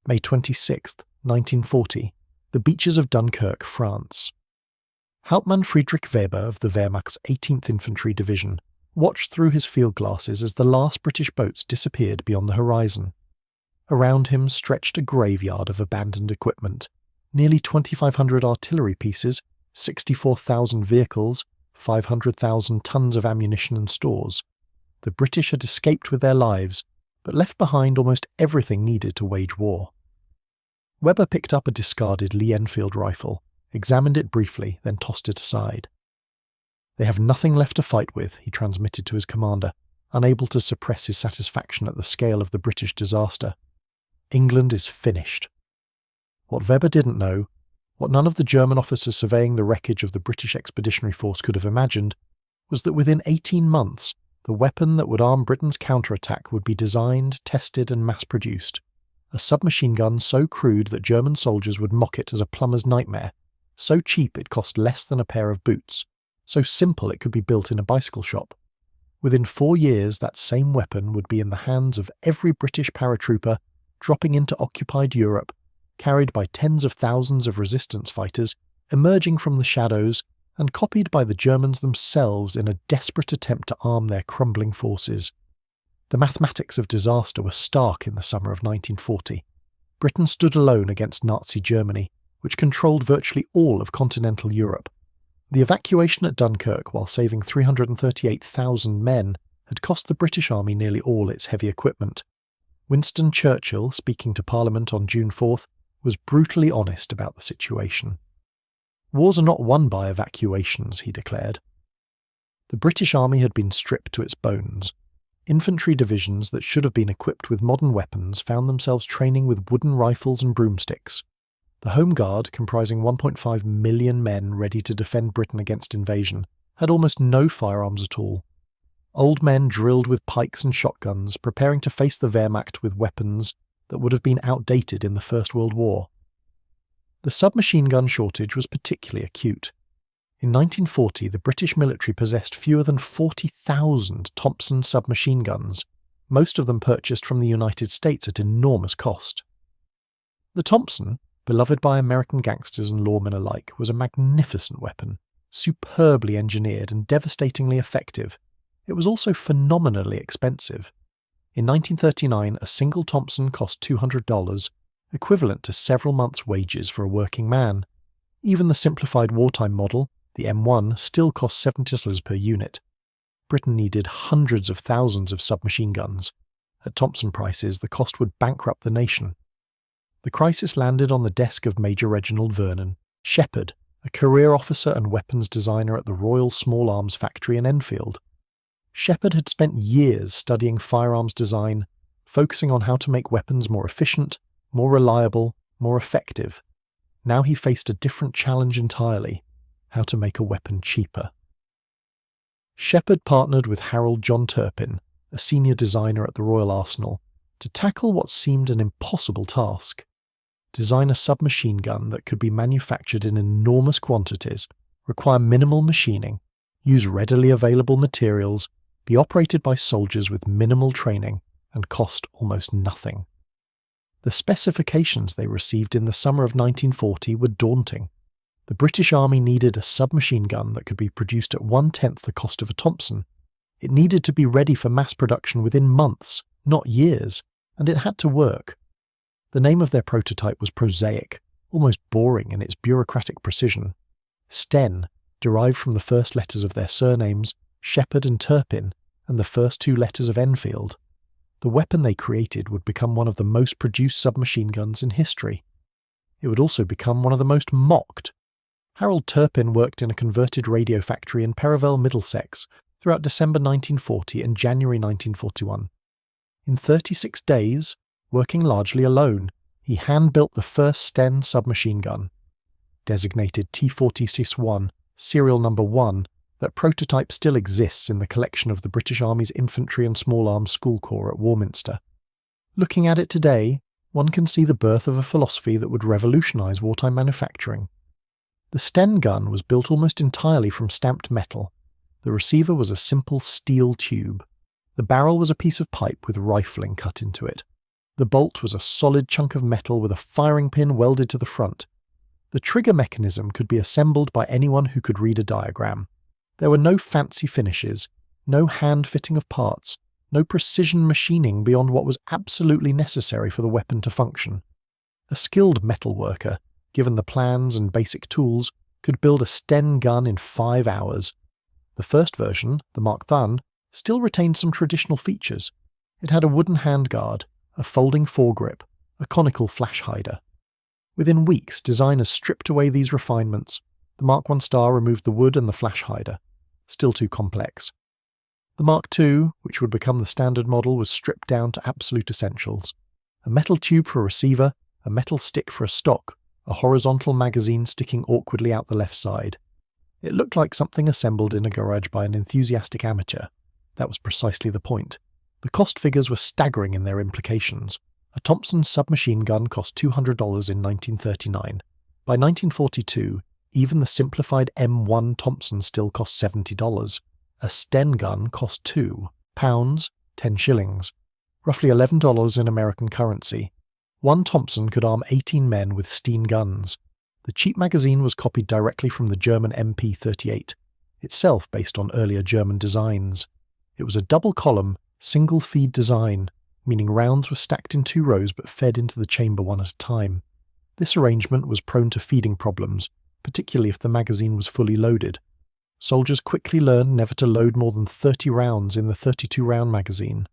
May 26, 1940, the beaches of Dunkirk, France. Hauptmann Friedrich Weber of the Wehrmacht's 18th Infantry Division watched through his field glasses as the last British boats disappeared beyond the horizon. Around him stretched a graveyard of abandoned equipment, nearly 2,500 artillery pieces, 64,000 vehicles, 500,000 tons of ammunition and stores. The British had escaped with their lives, but left behind almost everything needed to wage war. Weber picked up a discarded Lee Enfield rifle, examined it briefly, then tossed it aside. "They have nothing left to fight with," he transmitted to his commander, unable to suppress his satisfaction at the scale of the British disaster. "England is finished." What Weber didn't know, what none of the German officers surveying the wreckage of the British Expeditionary Force could have imagined, was that within 18 months, the weapon that would arm Britain's counterattack would be designed, tested and mass-produced. A submachine gun so crude that German soldiers would mock it as a plumber's nightmare, so cheap it cost less than a pair of boots, so simple it could be built in a bicycle shop. Within 4 years, that same weapon would be in the hands of every British paratrooper dropping into occupied Europe, carried by tens of thousands of resistance fighters emerging from the shadows and copied by the Germans themselves in a desperate attempt to arm their crumbling forces. The mathematics of disaster were stark in the summer of 1940. Britain stood alone against Nazi Germany, which controlled virtually all of continental Europe. The evacuation at Dunkirk, while saving 338,000 men, had cost the British Army nearly all its heavy equipment. Winston Churchill, speaking to Parliament on June 4th, was brutally honest about the situation. "Wars are not won by evacuations," he declared. The British Army had been stripped to its bones. Infantry divisions that should have been equipped with modern weapons found themselves training with wooden rifles and broomsticks. The Home Guard, comprising 1.5 million men ready to defend Britain against invasion, had almost no firearms at all. Old men drilled with pikes and shotguns, preparing to face the Wehrmacht with weapons that would have been outdated in the First World War. The submachine gun shortage was particularly acute. In 1940, the British military possessed fewer than 40,000 Thompson submachine guns, most of them purchased from the United States at enormous cost. The Thompson, beloved by American gangsters and lawmen alike, was a magnificent weapon, superbly engineered and devastatingly effective. It was also phenomenally expensive. In 1939, a single Thompson cost $200, equivalent to several months' wages for a working man. Even the simplified wartime model, the M1, still cost $70 per unit. Britain needed hundreds of thousands of submachine guns. At Thompson prices, the cost would bankrupt the nation. The crisis landed on the desk of Major Reginald Vernon, Shepherd, a career officer and weapons designer at the Royal Small Arms Factory in Enfield. Shepherd had spent years studying firearms design, focusing on how to make weapons more efficient, more reliable, more effective. Now he faced a different challenge entirely: how to make a weapon cheaper. Shepherd partnered with Harold John Turpin, a senior designer at the Royal Arsenal, to tackle what seemed an impossible task: design a submachine gun that could be manufactured in enormous quantities, require minimal machining, use readily available materials, be operated by soldiers with minimal training, and cost almost nothing. The specifications they received in the summer of 1940 were daunting. The British Army needed a submachine gun that could be produced at 1/10 the cost of a Thompson. It needed to be ready for mass production within months, not years, and it had to work. The name of their prototype was prosaic, almost boring in its bureaucratic precision. Sten, derived from the first letters of their surnames, Shepherd and Turpin, and the first 2 letters of Enfield. The weapon they created would become one of the most produced submachine guns in history. It would also become one of the most mocked. Harold Turpin worked in a converted radio factory in Perivale, Middlesex, throughout December 1940 and January 1941. In 36 days, working largely alone, he hand-built the first Sten submachine gun. Designated T-40-1, serial number 1, that prototype still exists in the collection of the British Army's Infantry and Small Arms School Corps at Warminster. Looking at it today, one can see the birth of a philosophy that would revolutionise wartime manufacturing. The Sten gun was built almost entirely from stamped metal. The receiver was a simple steel tube. The barrel was a piece of pipe with rifling cut into it. The bolt was a solid chunk of metal with a firing pin welded to the front. The trigger mechanism could be assembled by anyone who could read a diagram. There were no fancy finishes, no hand-fitting of parts, no precision machining beyond what was absolutely necessary for the weapon to function. A skilled metalworker, given the plans and basic tools, could build a Sten gun in 5 hours. The first version, the Mark I, still retained some traditional features. It had a wooden handguard, a folding foregrip, a conical flash hider. Within weeks, designers stripped away these refinements. The Mark I Star removed the wood and the flash hider. Still too complex. The Mark II, which would become the standard model, was stripped down to absolute essentials. A metal tube for a receiver, a metal stick for a stock, a horizontal magazine sticking awkwardly out the left side. It looked like something assembled in a garage by an enthusiastic amateur. That was precisely the point. The cost figures were staggering in their implications. A Thompson submachine gun cost $200 in 1939. By 1942, even the simplified M1 Thompson still cost $70. A Sten gun cost £2, 10 shillings, roughly $11 in American currency. One Thompson could arm 18 men with Sten guns. The cheap magazine was copied directly from the German MP-38, itself based on earlier German designs. It was a double-column, single-feed design, meaning rounds were stacked in 2 rows but fed into the chamber one at a time. This arrangement was prone to feeding problems, particularly if the magazine was fully loaded. Soldiers quickly learned never to load more than 30 rounds in the 32-round magazine.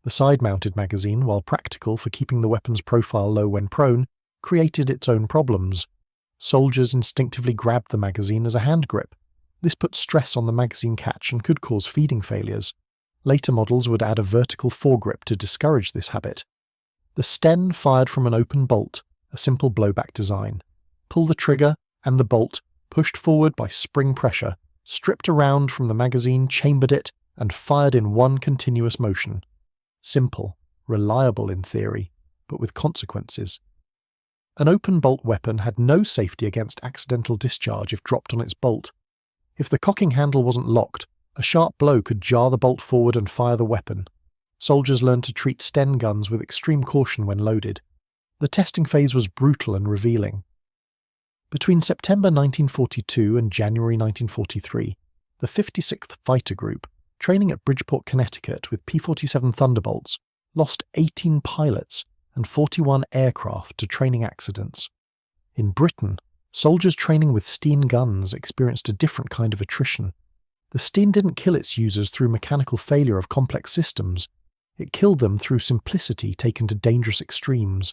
The side-mounted magazine, while practical for keeping the weapon's profile low when prone, created its own problems. Soldiers instinctively grabbed the magazine as a hand grip. This put stress on the magazine catch and could cause feeding failures. Later models would add a vertical foregrip to discourage this habit. The Sten fired from an open bolt, a simple blowback design. Pull the trigger, and the bolt, pushed forward by spring pressure, stripped a round from the magazine, chambered it, and fired in one continuous motion. Simple, reliable in theory, but with consequences. An open bolt weapon had no safety against accidental discharge if dropped on its bolt. If the cocking handle wasn't locked, a sharp blow could jar the bolt forward and fire the weapon. Soldiers learned to treat Sten guns with extreme caution when loaded. The testing phase was brutal and revealing. Between September 1942 and January 1943, the 56th Fighter Group, training at Bridgeport, Connecticut with P-47 Thunderbolts, lost 18 pilots and 41 aircraft to training accidents. In Britain, soldiers training with Sten guns experienced a different kind of attrition. The Sten didn't kill its users through mechanical failure of complex systems. It killed them through simplicity taken to dangerous extremes.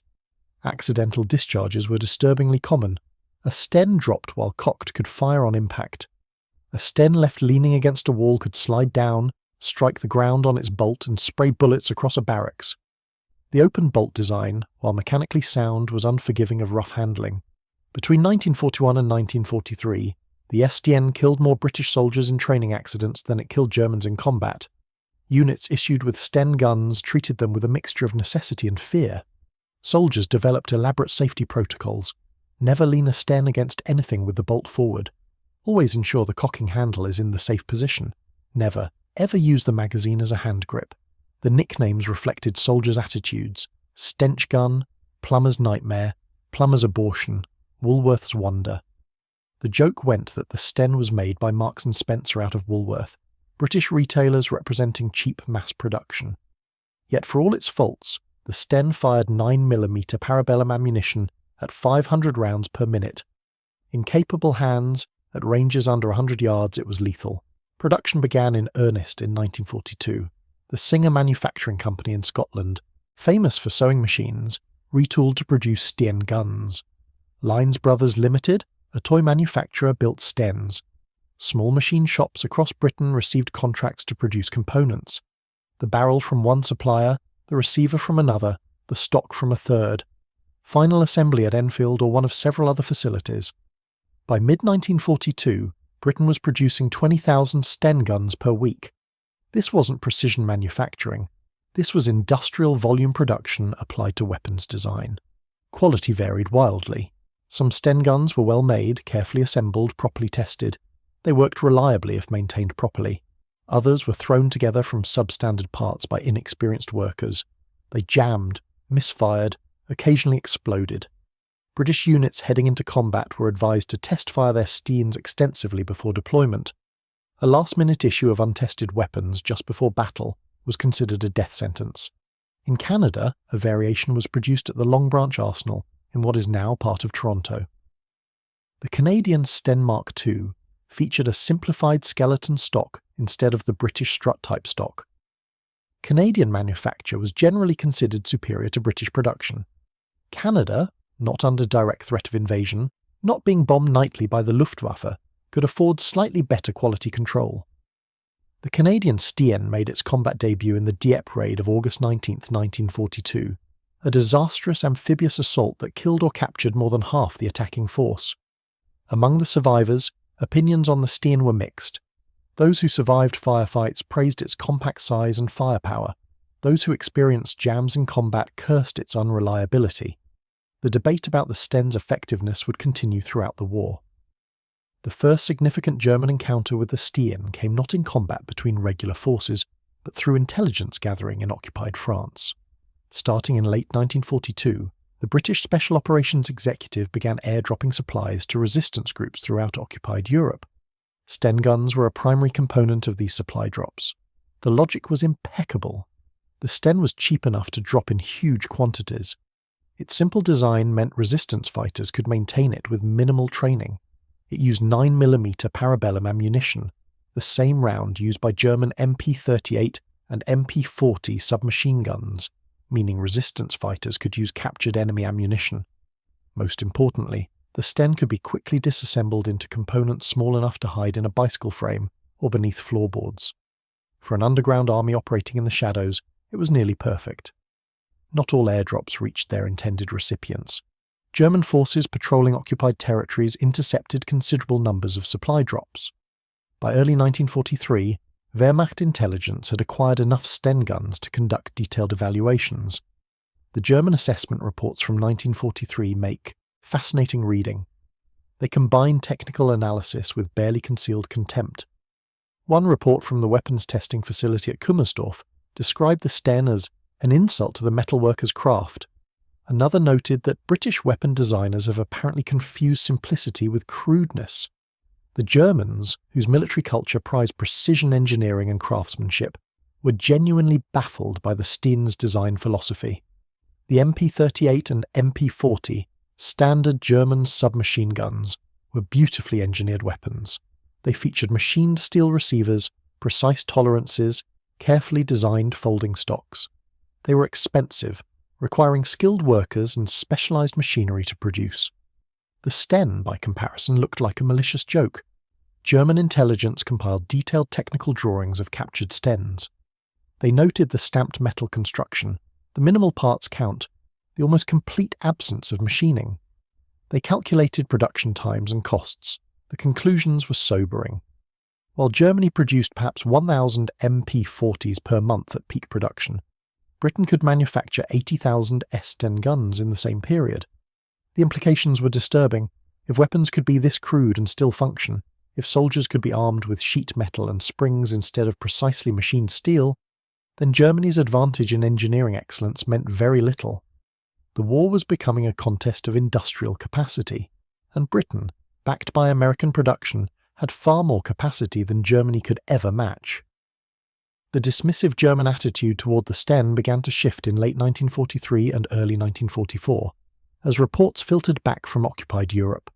Accidental discharges were disturbingly common. A Sten dropped while cocked could fire on impact. A Sten left leaning against a wall could slide down, strike the ground on its bolt, and spray bullets across a barracks. The open bolt design, while mechanically sound, was unforgiving of rough handling. Between 1941 and 1943, the SDN killed more British soldiers in training accidents than it killed Germans in combat. Units issued with Sten guns treated them with a mixture of necessity and fear. Soldiers developed elaborate safety protocols. Never lean a Sten against anything with the bolt forward. Always ensure the cocking handle is in the safe position. Never, ever use the magazine as a hand grip. The nicknames reflected soldiers' attitudes: Stench Gun, Plumber's Nightmare, Plumber's Abortion, Woolworth's Wonder. The joke went that the Sten was made by Marks & Spencer out of Woolworth, British retailers representing cheap mass production. Yet for all its faults, the Sten fired 9mm parabellum ammunition at 500 rounds per minute. In capable hands, at ranges under 100 yards, it was lethal. Production began in earnest in 1942. The Singer Manufacturing Company in Scotland, famous for sewing machines, retooled to produce Sten guns. Lines Brothers Limited, a toy manufacturer, built Stens. Small machine shops across Britain received contracts to produce components. The barrel from one supplier, the receiver from another, the stock from a third. Final assembly at Enfield or one of several other facilities. By mid-1942, Britain was producing 20,000 Sten guns per week. This wasn't precision manufacturing. This was industrial volume production applied to weapons design. Quality varied wildly. Some Sten guns were well made, carefully assembled, properly tested. They worked reliably if maintained properly. Others were thrown together from substandard parts by inexperienced workers. They jammed, misfired, occasionally exploded. British units heading into combat were advised to test fire their Stens extensively before deployment. A last-minute issue of untested weapons just before battle was considered a death sentence. In Canada, a variation was produced at the Long Branch Arsenal in what is now part of Toronto. The Canadian Sten Mark II featured a simplified skeleton stock instead of the British strut-type stock. Canadian manufacture was generally considered superior to British production. Canada, not under direct threat of invasion, not being bombed nightly by the Luftwaffe, could afford slightly better quality control. The Canadian Sten made its combat debut in the Dieppe raid of August 19, 1942, a disastrous amphibious assault that killed or captured more than half the attacking force. Among the survivors, opinions on the Sten were mixed. Those who survived firefights praised its compact size and firepower. Those who experienced jams in combat cursed its unreliability. The debate about the Sten's effectiveness would continue throughout the war. The first significant German encounter with the Sten came not in combat between regular forces, but through intelligence gathering in occupied France. Starting in late 1942, the British Special Operations Executive began airdropping supplies to resistance groups throughout occupied Europe. Sten guns were a primary component of these supply drops. The logic was impeccable. The Sten was cheap enough to drop in huge quantities. Its simple design meant resistance fighters could maintain it with minimal training. It used 9mm parabellum ammunition, the same round used by German MP-38 and MP-40 submachine guns, meaning resistance fighters could use captured enemy ammunition. Most importantly, the Sten could be quickly disassembled into components small enough to hide in a bicycle frame or beneath floorboards. For an underground army operating in the shadows, it was nearly perfect. Not all airdrops reached their intended recipients. German forces patrolling occupied territories intercepted considerable numbers of supply drops. By early 1943, Wehrmacht intelligence had acquired enough Sten guns to conduct detailed evaluations. The German assessment reports from 1943 make fascinating reading. They combine technical analysis with barely concealed contempt. One report from the weapons testing facility at Kummersdorf described the Sten as an insult to the metalworker's craft. Another noted that British weapon designers have apparently confused simplicity with crudeness. The Germans, whose military culture prized precision engineering and craftsmanship, were genuinely baffled by the Sten's design philosophy. The MP-38 and MP-40, standard German submachine guns, were beautifully engineered weapons. They featured machined steel receivers, precise tolerances, carefully designed folding stocks. They were expensive, requiring skilled workers and specialized machinery to produce. The Sten, by comparison, looked like a malicious joke. German intelligence compiled detailed technical drawings of captured Stens. They noted the stamped metal construction, the minimal parts count, the almost complete absence of machining. They calculated production times and costs. The conclusions were sobering. While Germany produced perhaps 1,000 MP-40s per month at peak production, Britain could manufacture 80,000 Sten guns in the same period. The implications were disturbing. If weapons could be this crude and still function, if soldiers could be armed with sheet metal and springs instead of precisely machined steel, then Germany's advantage in engineering excellence meant very little. The war was becoming a contest of industrial capacity, and Britain, backed by American production, had far more capacity than Germany could ever match. The dismissive German attitude toward the Sten began to shift in late 1943 and early 1944, as reports filtered back from occupied Europe.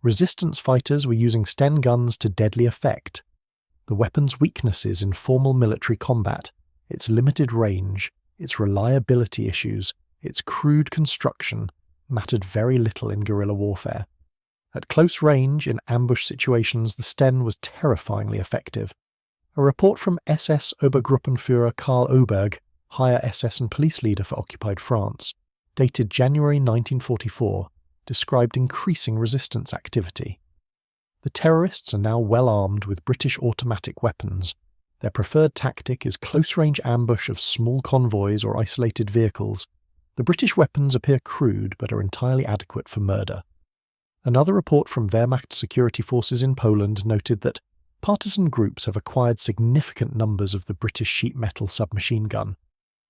Resistance fighters were using Sten guns to deadly effect. The weapon's weaknesses in formal military combat, its limited range, its reliability issues, its crude construction, mattered very little in guerrilla warfare. At close range, in ambush situations, the Sten was terrifyingly effective. A report from SS Obergruppenführer Karl Oberg, higher SS and police leader for occupied France, dated January 1944, described increasing resistance activity. The terrorists are now well armed with British automatic weapons. Their preferred tactic is close-range ambush of small convoys or isolated vehicles. The British weapons appear crude but are entirely adequate for murder. Another report from Wehrmacht security forces in Poland noted that partisan groups have acquired significant numbers of the British sheet metal submachine gun.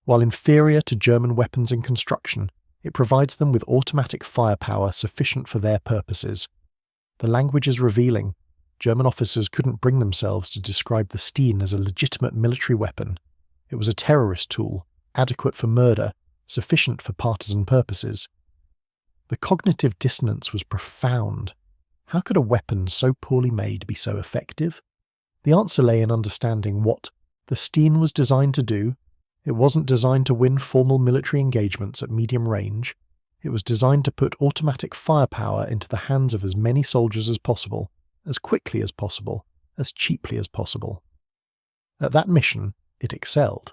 While inferior to German weapons in construction, it provides them with automatic firepower sufficient for their purposes. The language is revealing. German officers couldn't bring themselves to describe the Sten as a legitimate military weapon. It was a terrorist tool, adequate for murder, sufficient for partisan purposes. The cognitive dissonance was profound. How could a weapon so poorly made be so effective? The answer lay in understanding what the Sten was designed to do. It wasn't designed to win formal military engagements at medium range. It was designed to put automatic firepower into the hands of as many soldiers as possible, as quickly as possible, as cheaply as possible. At that mission, it excelled.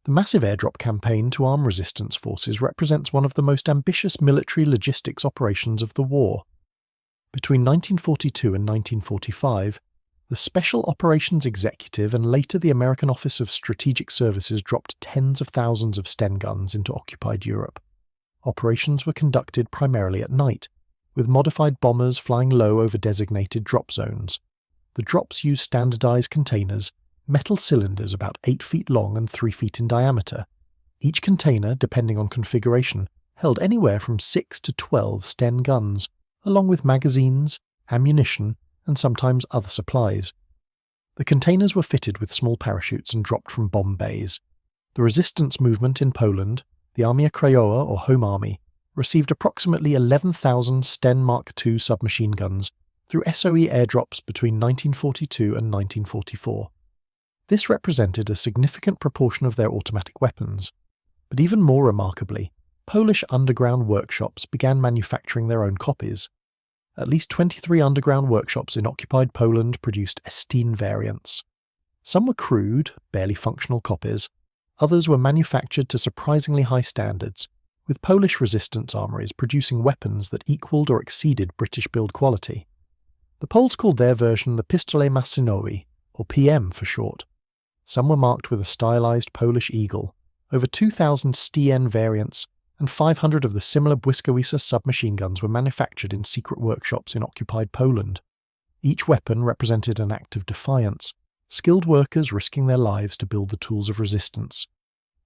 The massive airdrop campaign to arm resistance forces represents one of the most ambitious military logistics operations of the war. Between 1942 and 1945, the Special Operations Executive and later the American Office of Strategic Services dropped tens of thousands of Sten guns into occupied Europe. Operations were conducted primarily at night, with modified bombers flying low over designated drop zones. The drops used standardized containers, metal cylinders about 8 feet long and 3 feet in diameter. Each container, depending on configuration, held anywhere from 6 to 12 Sten guns, along with magazines, ammunition, and sometimes other supplies. The containers were fitted with small parachutes and dropped from bomb bays. The resistance movement in Poland, the Armia Krajowa or Home Army, received approximately 11,000 Sten Mark II submachine guns through SOE airdrops between 1942 and 1944. This represented a significant proportion of their automatic weapons. But even more remarkably, Polish underground workshops began manufacturing their own copies. At least 23 underground workshops in occupied Poland produced Sten variants. Some were crude, barely functional copies. Others were manufactured to surprisingly high standards, with Polish resistance armories producing weapons that equalled or exceeded British build quality. The Poles called their version the Pistole Maszynowe, or PM for short. Some were marked with a stylized Polish eagle, over 2,000 Sten variants, and 500 of the similar Błyskawica submachine guns were manufactured in secret workshops in occupied Poland. Each weapon represented an act of defiance, skilled workers risking their lives to build the tools of resistance.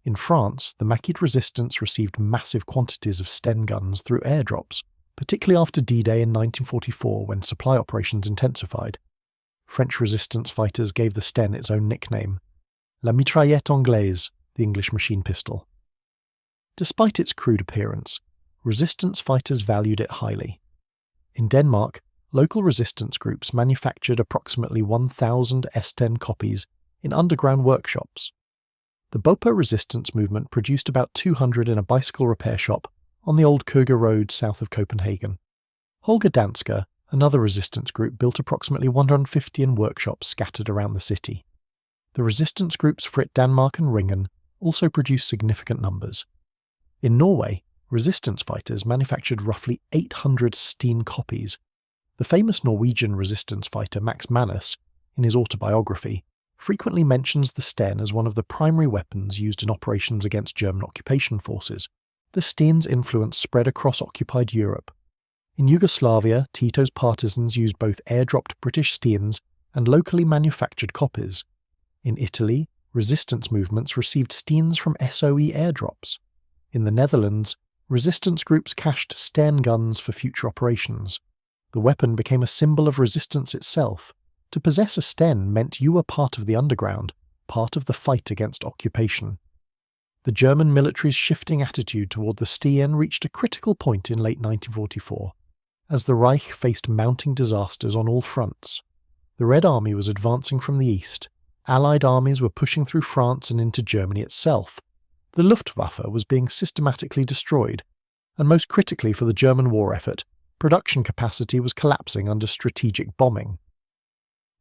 In France, the Maquis resistance received massive quantities of Sten guns through airdrops, particularly after D-Day in 1944 when supply operations intensified. French resistance fighters gave the Sten its own nickname, La mitraillette anglaise, the English machine pistol. Despite its crude appearance, resistance fighters valued it highly. In Denmark, local resistance groups manufactured approximately 1,000 S10 copies in underground workshops. The Bopa resistance movement produced about 200 in a bicycle repair shop on the old Køge Road south of Copenhagen. Holger Danske, another resistance group, built approximately 150 in workshops scattered around the city. The resistance groups Frit Danmark and Ringen also produced significant numbers. In Norway, resistance fighters manufactured roughly 800 Sten copies. The famous Norwegian resistance fighter Max Manus, in his autobiography, frequently mentions the Sten as one of the primary weapons used in operations against German occupation forces. The Sten's influence spread across occupied Europe. In Yugoslavia, Tito's partisans used both airdropped British Stens and locally manufactured copies. In Italy, resistance movements received Stens from SOE airdrops. In the Netherlands, resistance groups cached Sten guns for future operations. The weapon became a symbol of resistance itself. To possess a Sten meant you were part of the underground, part of the fight against occupation. The German military's shifting attitude toward the Sten reached a critical point in late 1944, as the Reich faced mounting disasters on all fronts. The Red Army was advancing from the east. Allied armies were pushing through France and into Germany itself. The Luftwaffe was being systematically destroyed, and most critically for the German war effort, production capacity was collapsing under strategic bombing.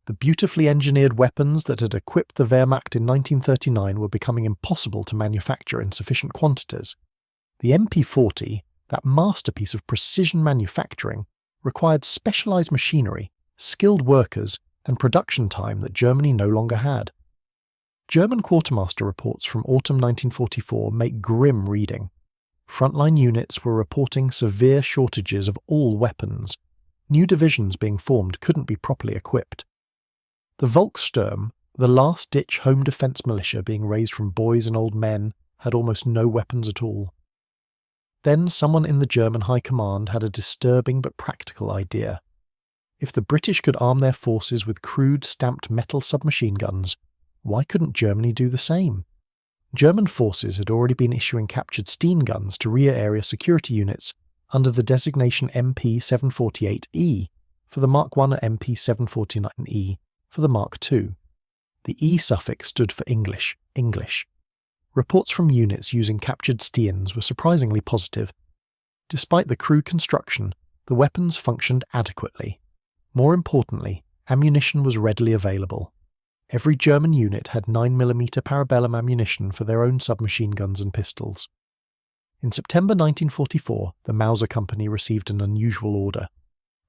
The beautifully engineered weapons that had equipped the Wehrmacht in 1939 were becoming impossible to manufacture in sufficient quantities. The MP40, that masterpiece of precision manufacturing, required specialized machinery, skilled workers, and production time that Germany no longer had. German quartermaster reports from autumn 1944 make grim reading. Frontline units were reporting severe shortages of all weapons. New divisions being formed couldn't be properly equipped. The Volkssturm, The last-ditch home defence militia being raised from boys and old men had almost no weapons at all. Then someone in the German High Command had a disturbing but practical idea. If the British could arm their forces with crude stamped metal submachine guns, why couldn't Germany do the same? German forces had already been issuing captured Sten guns to rear area security units under the designation MP-748E for the Mark I and MP-749E for the Mark II. The E suffix stood for English. Reports from units using captured Stens were surprisingly positive. Despite the crude construction, the weapons functioned adequately. More importantly, ammunition was readily available. Every German unit had 9mm parabellum ammunition for their own submachine guns and pistols. In September 1944, the Mauser Company received an unusual order.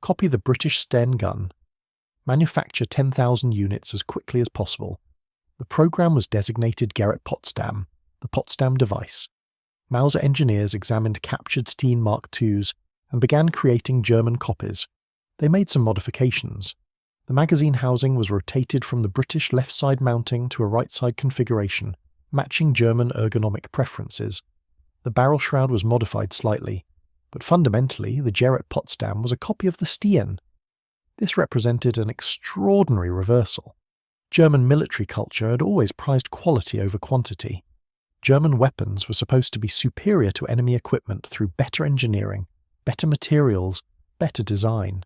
Copy the British Sten gun. Manufacture 10,000 units as quickly as possible. The program was designated Gerrit Potsdam, the Potsdam device. Mauser engineers examined captured Sten Mark IIs and began creating German copies. They made some modifications. The magazine housing was rotated from the British left-side mounting to a right-side configuration, matching German ergonomic preferences. The barrel shroud was modified slightly, but fundamentally the Gerrit Potsdam was a copy of the Sten. This represented an extraordinary reversal. German military culture had always prized quality over quantity. German weapons were supposed to be superior to enemy equipment through better engineering, better materials, better design.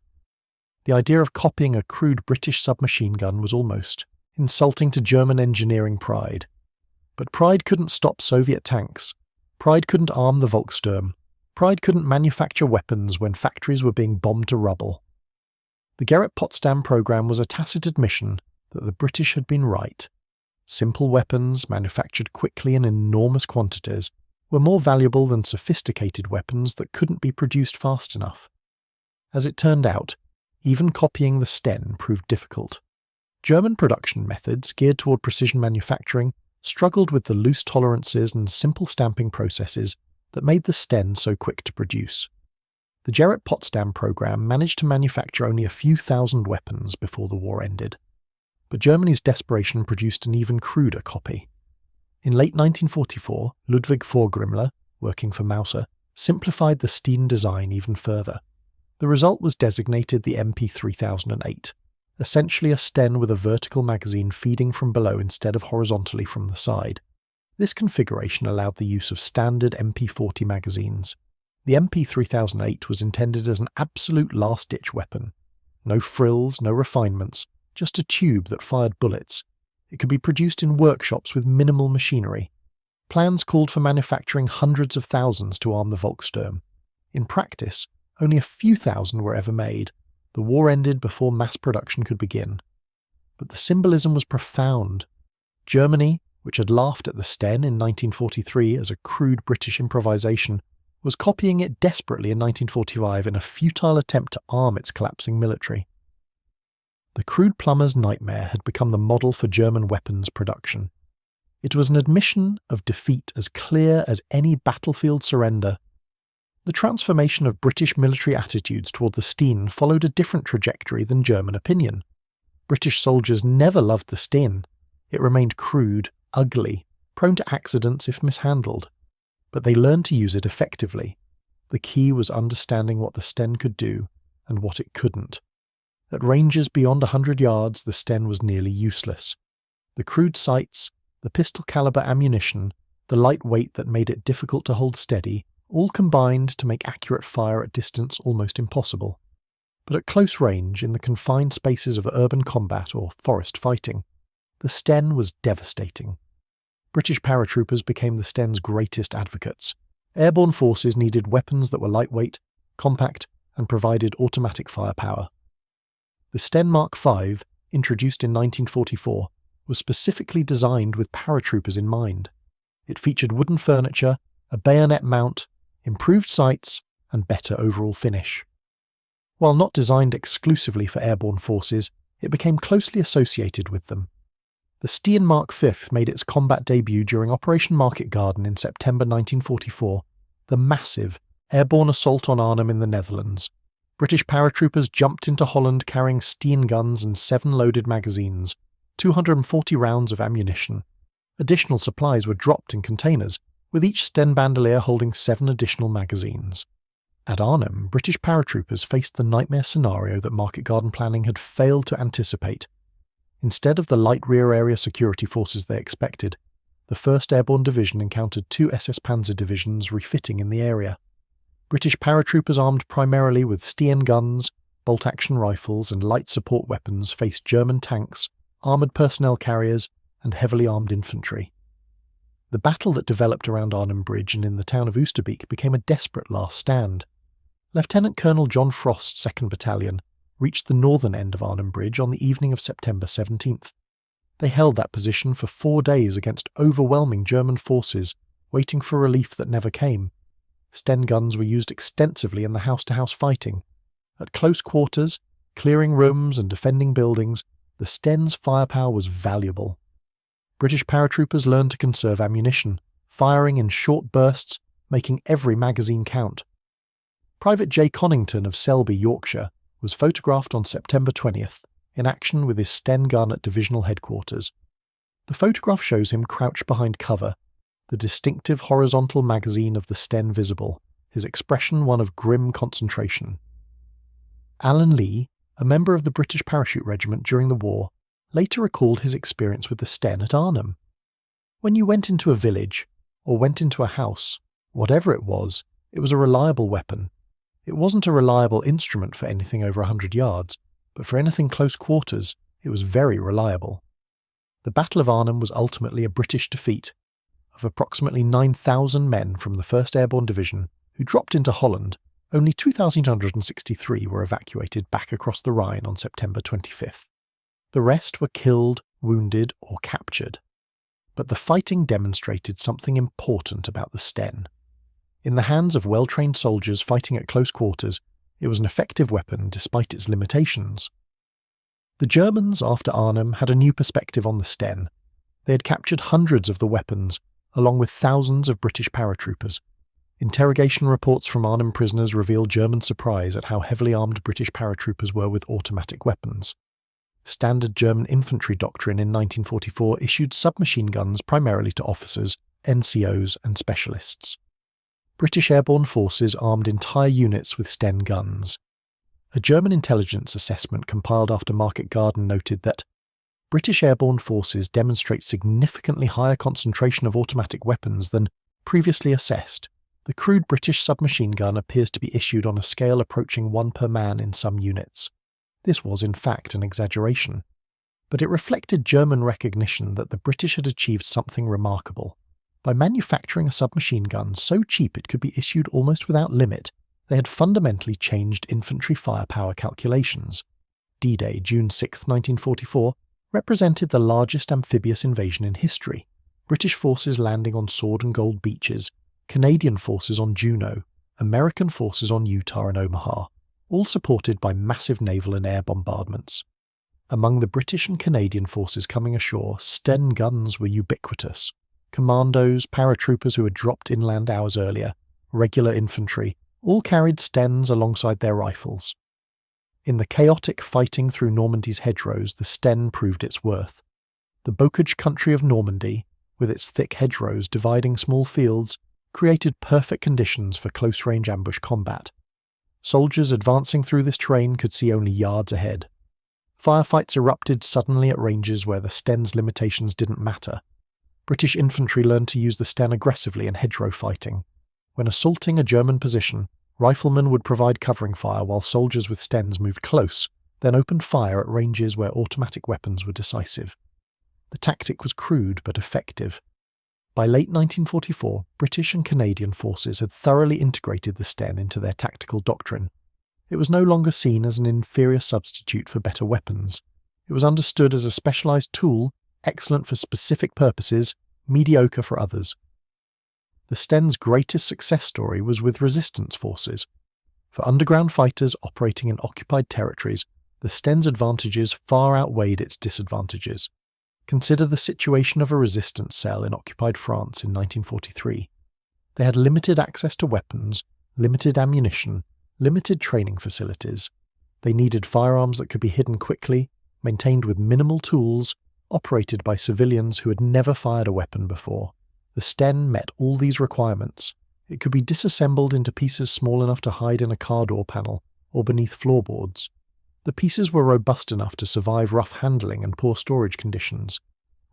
The idea of copying a crude British submachine gun was almost insulting to German engineering pride. But pride couldn't stop Soviet tanks. Pride couldn't arm the Volkssturm. Pride couldn't manufacture weapons when factories were being bombed to rubble. The Gerrit Potsdam program was a tacit admission that the British had been right. Simple weapons, manufactured quickly in enormous quantities, were more valuable than sophisticated weapons that couldn't be produced fast enough. As it turned out, even copying the Sten proved difficult. German production methods geared toward precision manufacturing struggled with the loose tolerances and simple stamping processes that made the Sten so quick to produce. The Gerrit Potsdam program managed to manufacture only a few thousand weapons before the war ended. But Germany's desperation produced an even cruder copy. In late 1944, Ludwig Vorgrimler, working for Mauser, simplified the Sten design even further. The result was designated the MP-3008, essentially a Sten with a vertical magazine feeding from below instead of horizontally from the side. This configuration allowed the use of standard MP-40 magazines. The MP-3008 was intended as an absolute last-ditch weapon. No frills, no refinements, just a tube that fired bullets. It could be produced in workshops with minimal machinery. Plans called for manufacturing hundreds of thousands to arm the Volkssturm. In practice, only a few thousand were ever made. The war ended before mass production could begin. But the symbolism was profound. Germany, which had laughed at the Sten in 1943 as a crude British improvisation, was copying it desperately in 1945 in a futile attempt to arm its collapsing military. The crude plumber's nightmare had become the model for German weapons production. It was an admission of defeat as clear as any battlefield surrender. The transformation of British military attitudes toward the Sten followed a different trajectory than German opinion. British soldiers never loved the Sten. It remained crude, ugly, prone to accidents if mishandled. But they learned to use it effectively. The key was understanding what the Sten could do and what it couldn't. At ranges beyond 100 yards, the Sten was nearly useless. The crude sights, the pistol-caliber ammunition, the light weight that made it difficult to hold steady, all combined to make accurate fire at distance almost impossible. But at close range, in the confined spaces of urban combat or forest fighting, the Sten was devastating. British paratroopers became the Sten's greatest advocates. Airborne forces needed weapons that were lightweight, compact, and provided automatic firepower. The Sten Mark V, introduced in 1944, was specifically designed with paratroopers in mind. It featured wooden furniture, a bayonet mount, improved sights, and better overall finish. While not designed exclusively for airborne forces, it became closely associated with them. The Sten Mark V made its combat debut during Operation Market Garden in September 1944, the massive airborne assault on Arnhem in the Netherlands. British paratroopers jumped into Holland carrying Sten guns and 7 loaded magazines, 240 rounds of ammunition. Additional supplies were dropped in containers, with each Sten bandolier holding 7 additional magazines. At Arnhem, British paratroopers faced the nightmare scenario that market garden planning had failed to anticipate. Instead of the light rear area security forces they expected, the 1st Airborne Division encountered 2 SS Panzer divisions refitting in the area. British paratroopers armed primarily with Sten guns, bolt-action rifles and light support weapons faced German tanks, armoured personnel carriers and heavily armed infantry. The battle that developed around Arnhem Bridge and in the town of Oosterbeek became a desperate last stand. Lieutenant Colonel John Frost's 2nd Battalion reached the northern end of Arnhem Bridge on the evening of September 17th. They held that position for 4 days against overwhelming German forces, waiting for relief that never came. Sten guns were used extensively in the house-to-house fighting. At close quarters, clearing rooms and defending buildings, the Stens' firepower was valuable. British paratroopers learned to conserve ammunition, firing in short bursts, making every magazine count. Private J. Connington of Selby, Yorkshire, was photographed on September 20th, in action with his Sten gun at divisional headquarters. The photograph shows him crouched behind cover, the distinctive horizontal magazine of the Sten visible, his expression one of grim concentration. Alan Lee, a member of the British Parachute Regiment during the war, later recalled his experience with the Sten at Arnhem. When you went into a village, or went into a house, whatever it was a reliable weapon. It wasn't a reliable instrument for anything over 100 yards, but for anything close quarters, it was very reliable. The Battle of Arnhem was ultimately a British defeat. Of approximately 9,000 men from the 1st Airborne Division who dropped into Holland, only 2,163 were evacuated back across the Rhine on September 25th. The rest were killed, wounded, or captured. But the fighting demonstrated something important about the Sten. In the hands of well-trained soldiers fighting at close quarters, it was an effective weapon despite its limitations. The Germans, after Arnhem, had a new perspective on the Sten. They had captured hundreds of the weapons, along with thousands of British paratroopers. Interrogation reports from Arnhem prisoners revealed German surprise at how heavily armed British paratroopers were with automatic weapons. Standard German infantry doctrine in 1944 issued submachine guns primarily to officers, NCOs and specialists. British airborne forces armed entire units with Sten guns. A German intelligence assessment compiled after Market Garden noted that British airborne forces demonstrate significantly higher concentration of automatic weapons than previously assessed. The crude British submachine gun appears to be issued on a scale approaching 1 per man in some units. This was in fact an exaggeration, but it reflected German recognition that the British had achieved something remarkable. By manufacturing a submachine gun so cheap it could be issued almost without limit, they had fundamentally changed infantry firepower calculations. D-Day, June 6, 1944, represented the largest amphibious invasion in history. British forces landing on Sword and Gold beaches, Canadian forces on Juno, American forces on Utah and Omaha, all supported by massive naval and air bombardments. Among the British and Canadian forces coming ashore, Sten guns were ubiquitous. Commandos, paratroopers who had dropped inland hours earlier, regular infantry, all carried Stens alongside their rifles. In the chaotic fighting through Normandy's hedgerows, the Sten proved its worth. The bocage country of Normandy, with its thick hedgerows dividing small fields, created perfect conditions for close-range ambush combat. Soldiers advancing through this terrain could see only yards ahead. Firefights erupted suddenly at ranges where the Sten's limitations didn't matter. British infantry learned to use the Sten aggressively in hedgerow fighting. When assaulting a German position, riflemen would provide covering fire while soldiers with Stens moved close, then opened fire at ranges where automatic weapons were decisive. The tactic was crude but effective. By late 1944, British and Canadian forces had thoroughly integrated the Sten into their tactical doctrine. It was no longer seen as an inferior substitute for better weapons. It was understood as a specialized tool, excellent for specific purposes, mediocre for others. The Sten's greatest success story was with resistance forces. For underground fighters operating in occupied territories, the Sten's advantages far outweighed its disadvantages. Consider the situation of a resistance cell in occupied France in 1943. They had limited access to weapons, limited ammunition, limited training facilities. They needed firearms that could be hidden quickly, maintained with minimal tools, operated by civilians who had never fired a weapon before. The Sten met all these requirements. It could be disassembled into pieces small enough to hide in a car door panel or beneath floorboards. The pieces were robust enough to survive rough handling and poor storage conditions.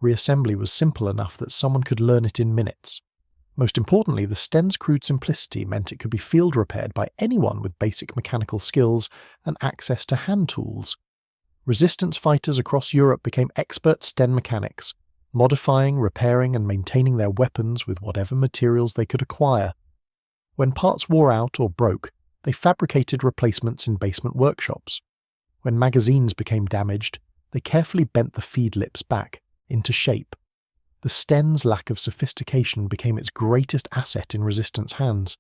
Reassembly was simple enough that someone could learn it in minutes. Most importantly, the Sten's crude simplicity meant it could be field repaired by anyone with basic mechanical skills and access to hand tools. Resistance fighters across Europe became expert Sten mechanics, modifying, repairing and maintaining their weapons with whatever materials they could acquire. When parts wore out or broke, they fabricated replacements in basement workshops. When magazines became damaged, they carefully bent the feed lips back into shape. The Sten's lack of sophistication became its greatest asset in resistance hands.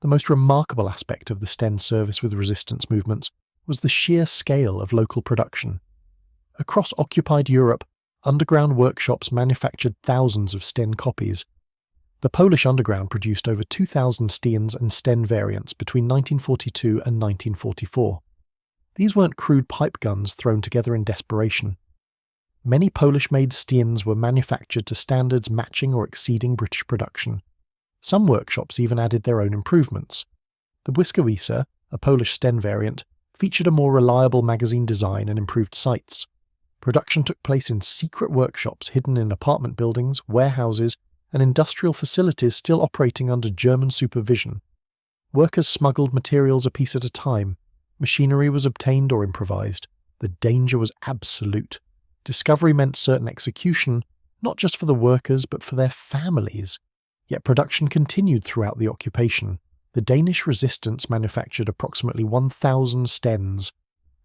The most remarkable aspect of the Sten's service with resistance movements was the sheer scale of local production. Across occupied Europe, underground workshops manufactured thousands of Sten copies. The Polish underground produced over 2,000 Stens and Sten variants between 1942 and 1944. These weren't crude pipe guns thrown together in desperation. Many Polish-made Stens were manufactured to standards matching or exceeding British production. Some workshops even added their own improvements. The Błyskawica, a Polish Sten variant, featured a more reliable magazine design and improved sights. Production took place in secret workshops hidden in apartment buildings, warehouses, and industrial facilities still operating under German supervision. Workers smuggled materials a piece at a time. Machinery was obtained or improvised. The danger was absolute. Discovery meant certain execution, not just for the workers but for their families. Yet production continued throughout the occupation. The Danish resistance manufactured approximately 1,000 Stens.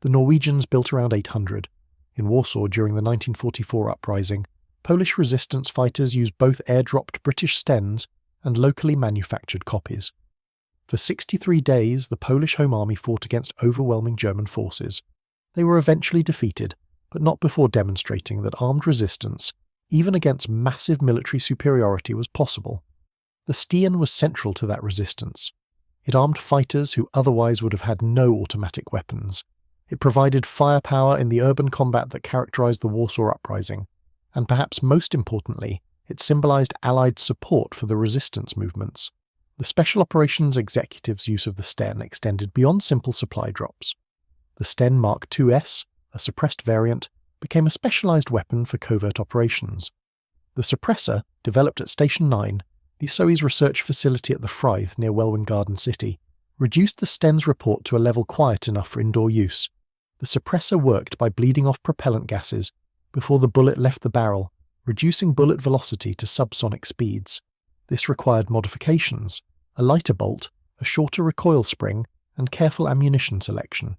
The Norwegians built around 800. In Warsaw during the 1944 uprising, Polish resistance fighters used both airdropped British Stens and locally manufactured copies. For 63 days, the Polish Home Army fought against overwhelming German forces. They were eventually defeated, but not before demonstrating that armed resistance, even against massive military superiority, was possible. The Sten was central to that resistance. It armed fighters who otherwise would have had no automatic weapons. It provided firepower in the urban combat that characterized the Warsaw Uprising. And perhaps most importantly, it symbolized Allied support for the resistance movements. The Special Operations Executive's use of the Sten extended beyond simple supply drops. The Sten Mark IIS, a suppressed variant, became a specialized weapon for covert operations. The suppressor, developed at Station 9, the SOE's research facility at the Frythe near Welwyn Garden City, reduced the Sten's report to a level quiet enough for indoor use. The suppressor worked by bleeding off propellant gases before the bullet left the barrel, reducing bullet velocity to subsonic speeds. This required modifications, a lighter bolt, a shorter recoil spring, and careful ammunition selection.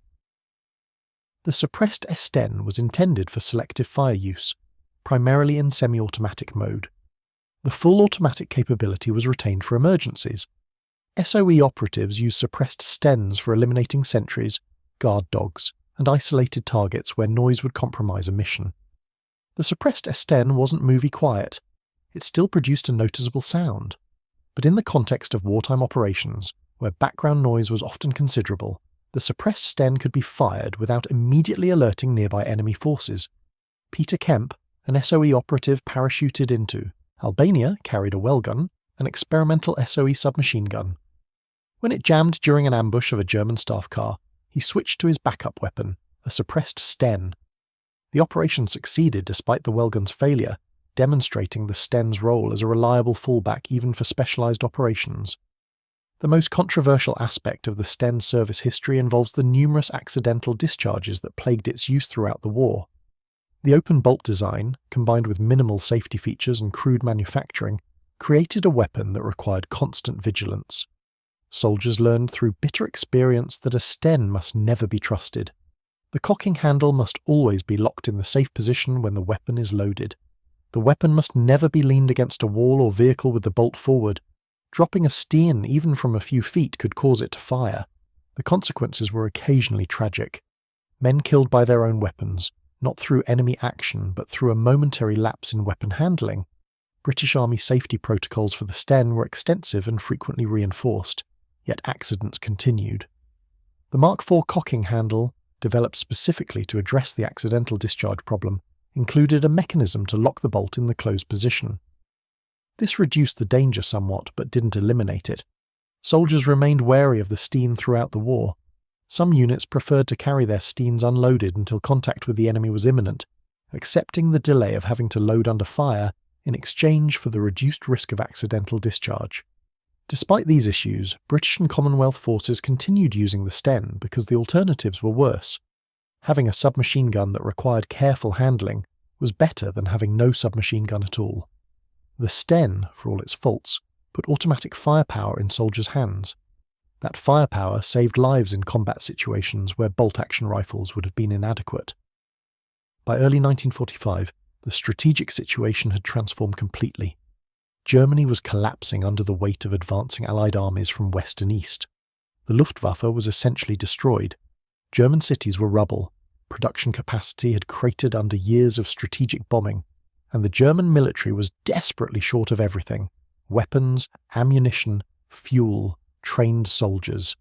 The suppressed Sten was intended for selective fire use, primarily in semi-automatic mode. The full automatic capability was retained for emergencies. SOE operatives used suppressed Stens for eliminating sentries, guard dogs, and isolated targets where noise would compromise a mission. The suppressed Sten wasn't movie quiet. It still produced a noticeable sound. But in the context of wartime operations, where background noise was often considerable, the suppressed Sten could be fired without immediately alerting nearby enemy forces. Peter Kemp, an SOE operative parachuted into Albania, carried a well gun, an experimental SOE submachine gun. When it jammed during an ambush of a German staff car, he switched to his backup weapon, a suppressed Sten. The operation succeeded despite the well gun's failure, demonstrating the Sten's role as a reliable fallback even for specialized operations. The most controversial aspect of the Sten's service history involves the numerous accidental discharges that plagued its use throughout the war. The open bolt design, combined with minimal safety features and crude manufacturing, created a weapon that required constant vigilance. Soldiers learned through bitter experience that a Sten must never be trusted. The cocking handle must always be locked in the safe position when the weapon is loaded. The weapon must never be leaned against a wall or vehicle with the bolt forward. Dropping a Sten even from a few feet could cause it to fire. The consequences were occasionally tragic. Men killed by their own weapons, not through enemy action but through a momentary lapse in weapon handling. British Army safety protocols for the Sten were extensive and frequently reinforced, yet accidents continued. The Mark IV cocking handle, developed specifically to address the accidental discharge problem, included a mechanism to lock the bolt in the closed position. This reduced the danger somewhat, but didn't eliminate it. Soldiers remained wary of the Sten throughout the war. Some units preferred to carry their Stens unloaded until contact with the enemy was imminent, accepting the delay of having to load under fire in exchange for the reduced risk of accidental discharge. Despite these issues, British and Commonwealth forces continued using the Sten because the alternatives were worse. Having a submachine gun that required careful handling was better than having no submachine gun at all. The Sten, for all its faults, put automatic firepower in soldiers' hands. That firepower saved lives in combat situations where bolt-action rifles would have been inadequate. By early 1945, the strategic situation had transformed completely. Germany was collapsing under the weight of advancing Allied armies from west and east. The Luftwaffe was essentially destroyed. German cities were rubble, production capacity had cratered under years of strategic bombing, and the German military was desperately short of everything: weapons, ammunition, fuel, trained soldiers.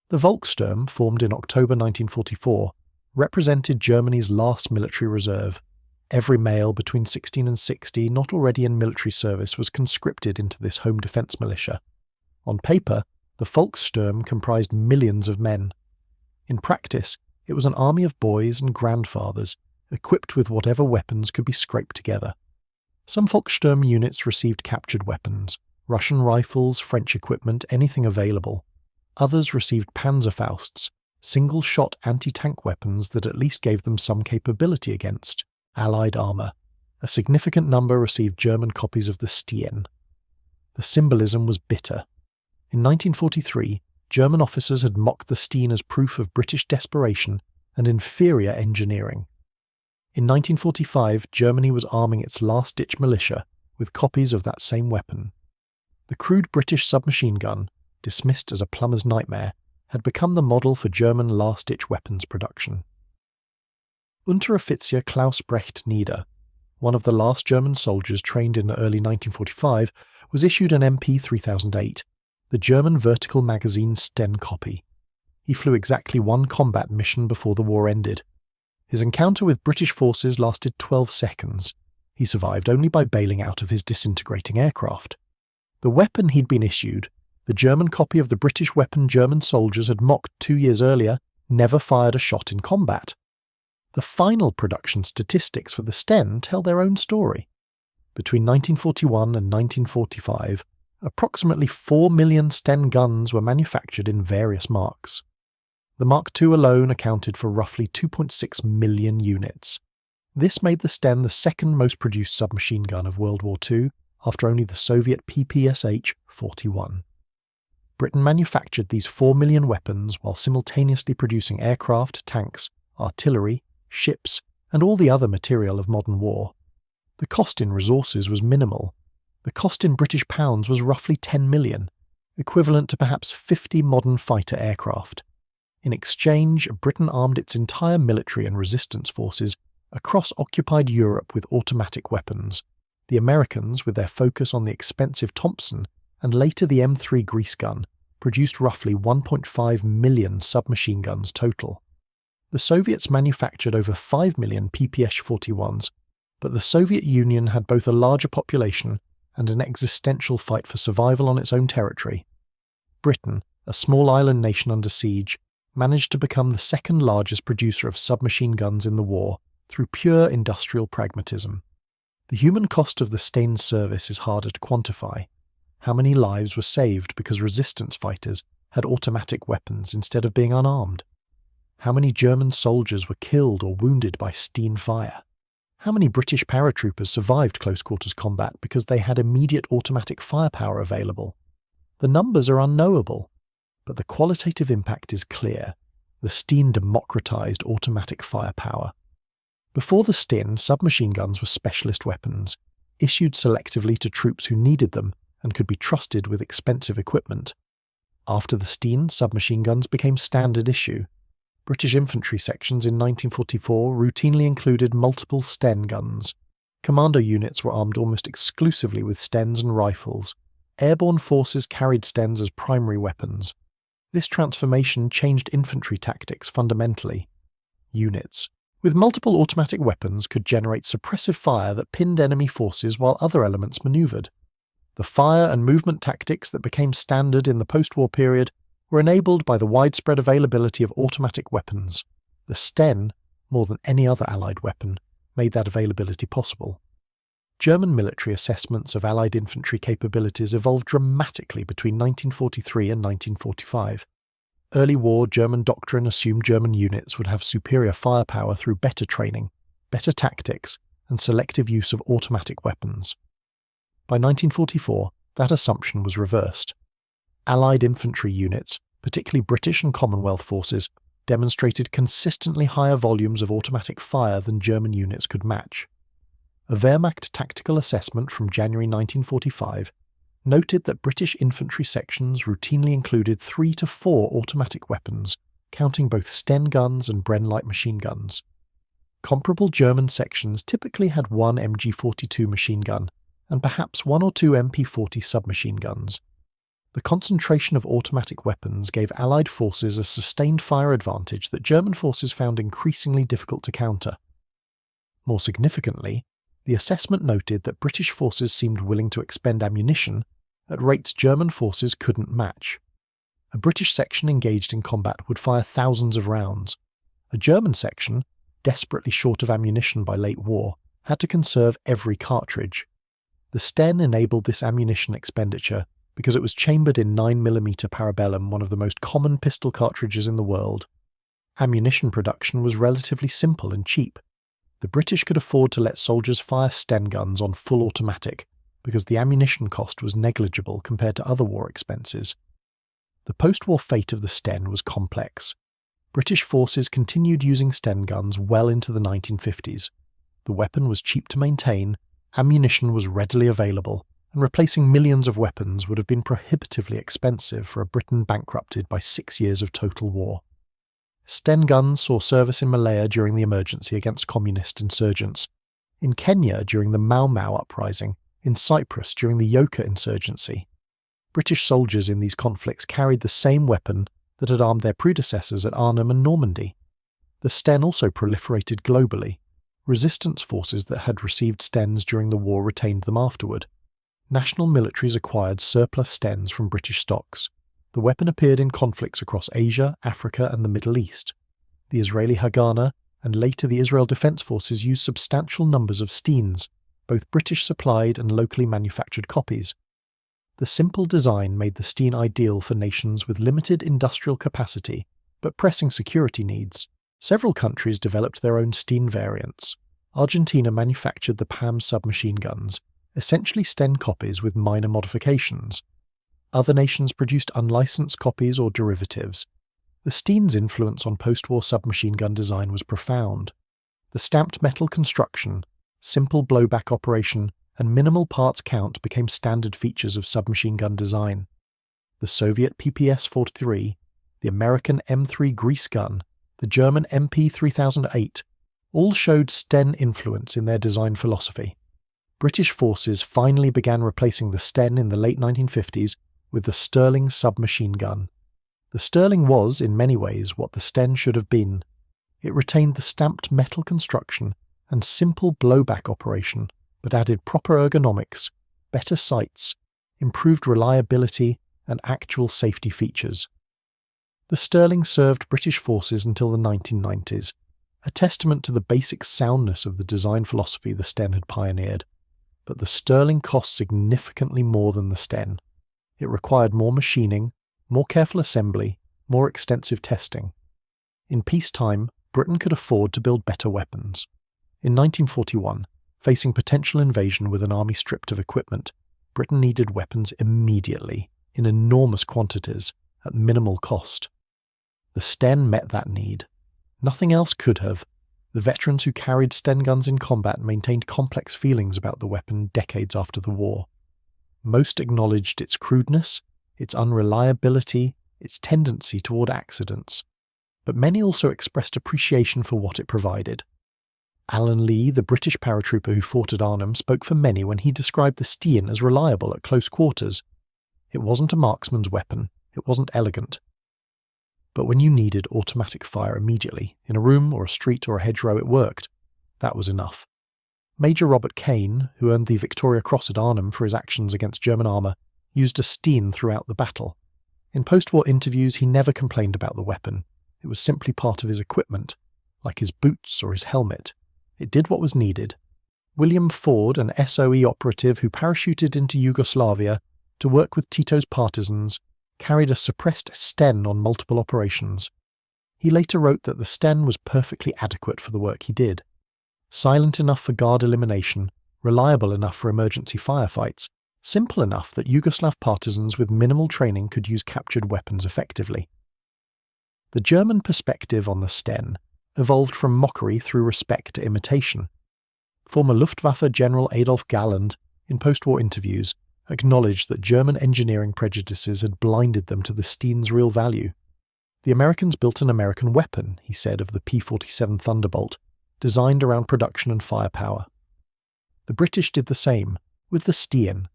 The Volkssturm, formed in October 1944, represented Germany's last military reserve. Every male between 16 and 60 not already in military service was conscripted into this home defence militia. On paper, the Volkssturm comprised millions of men. In practice, it was an army of boys and grandfathers, equipped with whatever weapons could be scraped together. Some Volkssturm units received captured weapons: Russian rifles, French equipment, anything available. Others received Panzerfausts, single-shot anti-tank weapons that at least gave them some capability against Allied armour. A significant number received German copies of the Sten. The symbolism was bitter. In 1943, German officers had mocked the Sten as proof of British desperation and inferior engineering. In 1945, Germany was arming its last-ditch militia with copies of that same weapon. The crude British submachine gun, dismissed as a plumber's nightmare, had become the model for German last-ditch weapons production. Unteroffizier Klaus Brecht Nieder, one of the last German soldiers trained in early 1945, was issued an MP 3008, the German vertical magazine Sten copy. He flew exactly one combat mission before the war ended. His encounter with British forces lasted 12 seconds. He survived only by bailing out of his disintegrating aircraft. The weapon he'd been issued, the German copy of the British weapon German soldiers had mocked 2 years earlier, never fired a shot in combat. The final production statistics for the Sten tell their own story. Between 1941 and 1945, approximately 4 million Sten guns were manufactured in various marks. The Mark II alone accounted for roughly 2.6 million units. This made the Sten the second most produced submachine gun of World War II, after only the Soviet PPSH-41. Britain manufactured these 4 million weapons while simultaneously producing aircraft, tanks, artillery, ships, and all the other material of modern war. The cost in resources was minimal. The cost in British pounds was roughly 10 million, equivalent to perhaps 50 modern fighter aircraft. In exchange, Britain armed its entire military and resistance forces across occupied Europe with automatic weapons. The Americans, with their focus on the expensive Thompson and later the M3 grease gun, produced roughly 1.5 million submachine guns total. The Soviets manufactured over 5 million PPSH-41s, but the Soviet Union had both a larger population and an existential fight for survival on its own territory. Britain, a small island nation under siege, managed to become the second largest producer of submachine guns in the war through pure industrial pragmatism. The human cost of the Stens service is harder to quantify. How many lives were saved because resistance fighters had automatic weapons instead of being unarmed? How many German soldiers were killed or wounded by Sten fire? How many British paratroopers survived close-quarters combat because they had immediate automatic firepower available? The numbers are unknowable, but the qualitative impact is clear. The Sten democratized automatic firepower. Before the Sten, submachine guns were specialist weapons, issued selectively to troops who needed them and could be trusted with expensive equipment. After the Sten, submachine guns became standard issue. British infantry sections in 1944 routinely included multiple Sten guns. Commando units were armed almost exclusively with Stens and rifles. Airborne forces carried Stens as primary weapons. This transformation changed infantry tactics fundamentally. Units, with multiple automatic weapons could generate suppressive fire that pinned enemy forces while other elements manoeuvred. The fire and movement tactics that became standard in the post-war period were enabled by the widespread availability of automatic weapons. The Sten, more than any other Allied weapon, made that availability possible. German military assessments of Allied infantry capabilities evolved dramatically between 1943 and 1945. Early war German doctrine assumed German units would have superior firepower through better training, better tactics, and selective use of automatic weapons. By 1944, that assumption was reversed. Allied infantry units, particularly British and Commonwealth forces, demonstrated consistently higher volumes of automatic fire than German units could match. A Wehrmacht tactical assessment from January 1945 noted that British infantry sections routinely included 3 to 4 automatic weapons, counting both Sten guns and Bren light machine guns. Comparable German sections typically had 1 MG42 machine gun, and perhaps 1 or 2 MP40 submachine guns. The concentration of automatic weapons gave Allied forces a sustained fire advantage that German forces found increasingly difficult to counter. More significantly, the assessment noted that British forces seemed willing to expend ammunition at rates German forces couldn't match. A British section engaged in combat would fire thousands of rounds. A German section, desperately short of ammunition by late war, had to conserve every cartridge. The Sten enabled this ammunition expenditure because it was chambered in 9mm parabellum, one of the most common pistol cartridges in the world. Ammunition production was relatively simple and cheap. The British could afford to let soldiers fire Sten guns on full automatic because the ammunition cost was negligible compared to other war expenses. The post-war fate of the Sten was complex. British forces continued using Sten guns well into the 1950s. The weapon was cheap to maintain, ammunition was readily available, and replacing millions of weapons would have been prohibitively expensive for a Britain bankrupted by 6 years of total war. Sten guns saw service in Malaya during the emergency against communist insurgents, in Kenya during the Mau Mau uprising, in Cyprus during the Yoka insurgency. British soldiers in these conflicts carried the same weapon that had armed their predecessors at Arnhem and Normandy. The Sten also proliferated globally. Resistance forces that had received Stens during the war retained them afterward. National militaries acquired surplus Stens from British stocks. The weapon appeared in conflicts across Asia, Africa, and the Middle East. The Israeli Haganah and later the Israel Defense Forces used substantial numbers of Stens, both British-supplied and locally manufactured copies. The simple design made the Sten ideal for nations with limited industrial capacity but pressing security needs. Several countries developed their own Sten variants. Argentina manufactured the PAM submachine guns, essentially Sten copies with minor modifications. Other nations produced unlicensed copies or derivatives. The Sten's influence on post-war submachine gun design was profound. The stamped metal construction, simple blowback operation, and minimal parts count became standard features of submachine gun design. The Soviet PPS-43, the American M3 grease gun, the German MP-3008, all showed Sten influence in their design philosophy. British forces finally began replacing the Sten in the late 1950s with the Sterling submachine gun. The Sterling was, in many ways, what the Sten should have been. It retained the stamped metal construction and simple blowback operation, but added proper ergonomics, better sights, improved reliability, and actual safety features. The Sterling served British forces until the 1990s, a testament to the basic soundness of the design philosophy the Sten had pioneered. But the Sterling cost significantly more than the Sten. It required more machining, more careful assembly, more extensive testing. In peacetime, Britain could afford to build better weapons. In 1941, facing potential invasion with an army stripped of equipment, Britain needed weapons immediately, in enormous quantities, at minimal cost. The Sten met that need. Nothing else could have. The veterans who carried Sten guns in combat maintained complex feelings about the weapon decades after the war. Most acknowledged its crudeness, its unreliability, its tendency toward accidents. But many also expressed appreciation for what it provided. Alan Lee, the British paratrooper who fought at Arnhem, spoke for many when he described the Sten as reliable at close quarters. It wasn't a marksman's weapon, it wasn't elegant. But when you needed automatic fire immediately, in a room or a street or a hedgerow, it worked. That was enough. Major Robert Kane, who earned the Victoria Cross at Arnhem for his actions against German armour, used a Sten throughout the battle. In post-war interviews, he never complained about the weapon. It was simply part of his equipment, like his boots or his helmet. It did what was needed. William Ford, an SOE operative who parachuted into Yugoslavia to work with Tito's partisans, carried a suppressed Sten on multiple operations. He later wrote that the Sten was perfectly adequate for the work he did. Silent enough for guard elimination, reliable enough for emergency firefights, simple enough that Yugoslav partisans with minimal training could use captured weapons effectively. The German perspective on the Sten evolved from mockery through respect to imitation. Former Luftwaffe General Adolf Galland, in post-war interviews, acknowledged that German engineering prejudices had blinded them to the Sten's real value. The Americans built an American weapon, he said of the P-47 Thunderbolt, designed around production and firepower. The British did the same, with the Sten.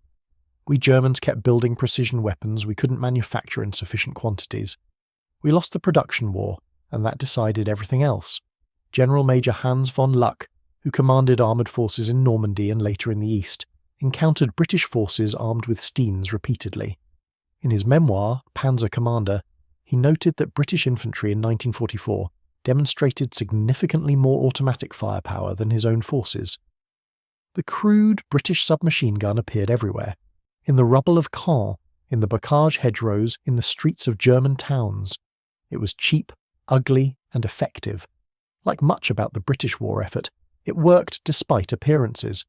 We Germans kept building precision weapons we couldn't manufacture in sufficient quantities. We lost the production war, and that decided everything else. General Major Hans von Luck, who commanded armoured forces in Normandy and later in the East, encountered British forces armed with Stens repeatedly. In his memoir, Panzer Commander, he noted that British infantry in 1944 demonstrated significantly more automatic firepower than his own forces. The crude British submachine gun appeared everywhere, in the rubble of Caen, in the bocage hedgerows, in the streets of German towns. It was cheap, ugly, and effective. Like much about the British war effort, it worked despite appearances.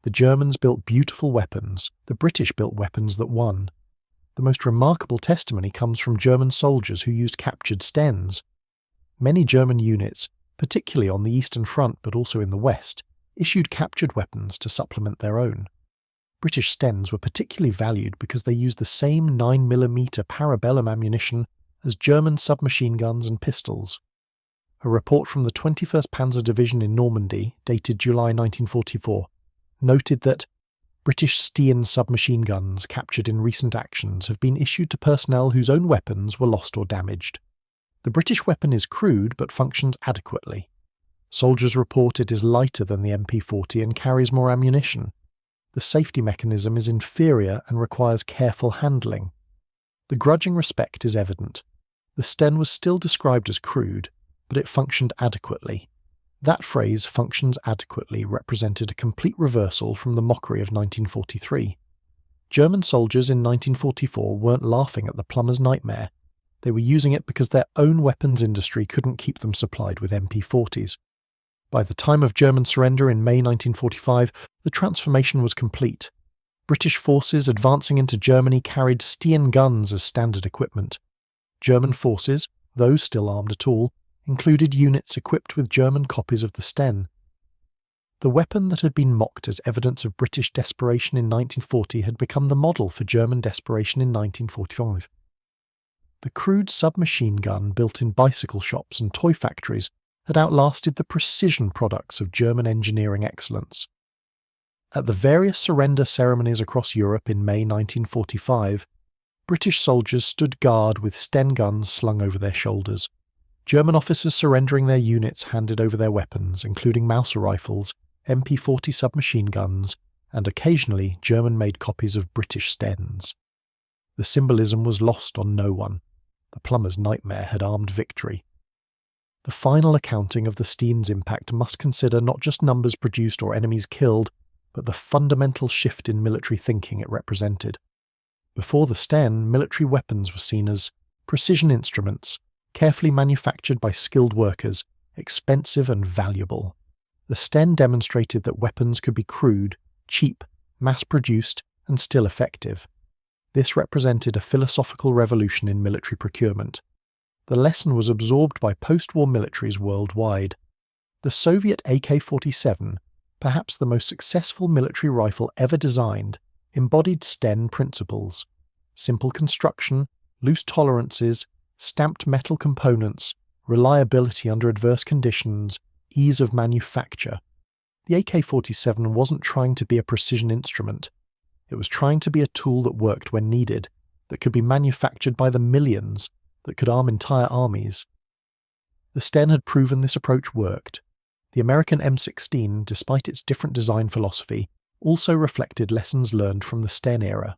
The Germans built beautiful weapons, the British built weapons that won. The most remarkable testimony comes from German soldiers who used captured Stens. Many German units, particularly on the Eastern Front but also in the West, issued captured weapons to supplement their own. British Stens were particularly valued because they used the same 9mm parabellum ammunition as German submachine guns and pistols. A report from the 21st Panzer Division in Normandy, dated July 1944, noted that British Sten submachine guns captured in recent actions have been issued to personnel whose own weapons were lost or damaged. The British weapon is crude but functions adequately. Soldiers report it is lighter than the MP40 and carries more ammunition. The safety mechanism is inferior and requires careful handling. The grudging respect is evident. The Sten was still described as crude, but it functioned adequately. That phrase, functions adequately, represented a complete reversal from the mockery of 1943. German soldiers in 1944 weren't laughing at the plumber's nightmare. They were using it because their own weapons industry couldn't keep them supplied with MP40s. By the time of German surrender in May 1945, the transformation was complete. British forces advancing into Germany carried Sten guns as standard equipment. German forces, those still armed at all, included units equipped with German copies of the Sten. The weapon that had been mocked as evidence of British desperation in 1940 had become the model for German desperation in 1945. The crude submachine gun built in bicycle shops and toy factories had outlasted the precision products of German engineering excellence. At the various surrender ceremonies across Europe in May 1945, British soldiers stood guard with Sten guns slung over their shoulders. German officers surrendering their units handed over their weapons, including Mauser rifles, MP40 submachine guns, and occasionally German-made copies of British Stens. The symbolism was lost on no one. The plumber's nightmare had armed victory. The final accounting of the Sten's impact must consider not just numbers produced or enemies killed, but the fundamental shift in military thinking it represented. Before the Sten, military weapons were seen as precision instruments, carefully manufactured by skilled workers, expensive and valuable. The Sten demonstrated that weapons could be crude, cheap, mass-produced, and still effective. This represented a philosophical revolution in military procurement. The lesson was absorbed by post-war militaries worldwide. The Soviet AK-47, perhaps the most successful military rifle ever designed, embodied Sten principles: simple construction, loose tolerances, stamped metal components, reliability under adverse conditions, ease of manufacture. The AK-47 wasn't trying to be a precision instrument. It was trying to be a tool that worked when needed, that could be manufactured by the millions, that could arm entire armies. The Sten had proven this approach worked. The American M16, despite its different design philosophy, also reflected lessons learned from the Sten era.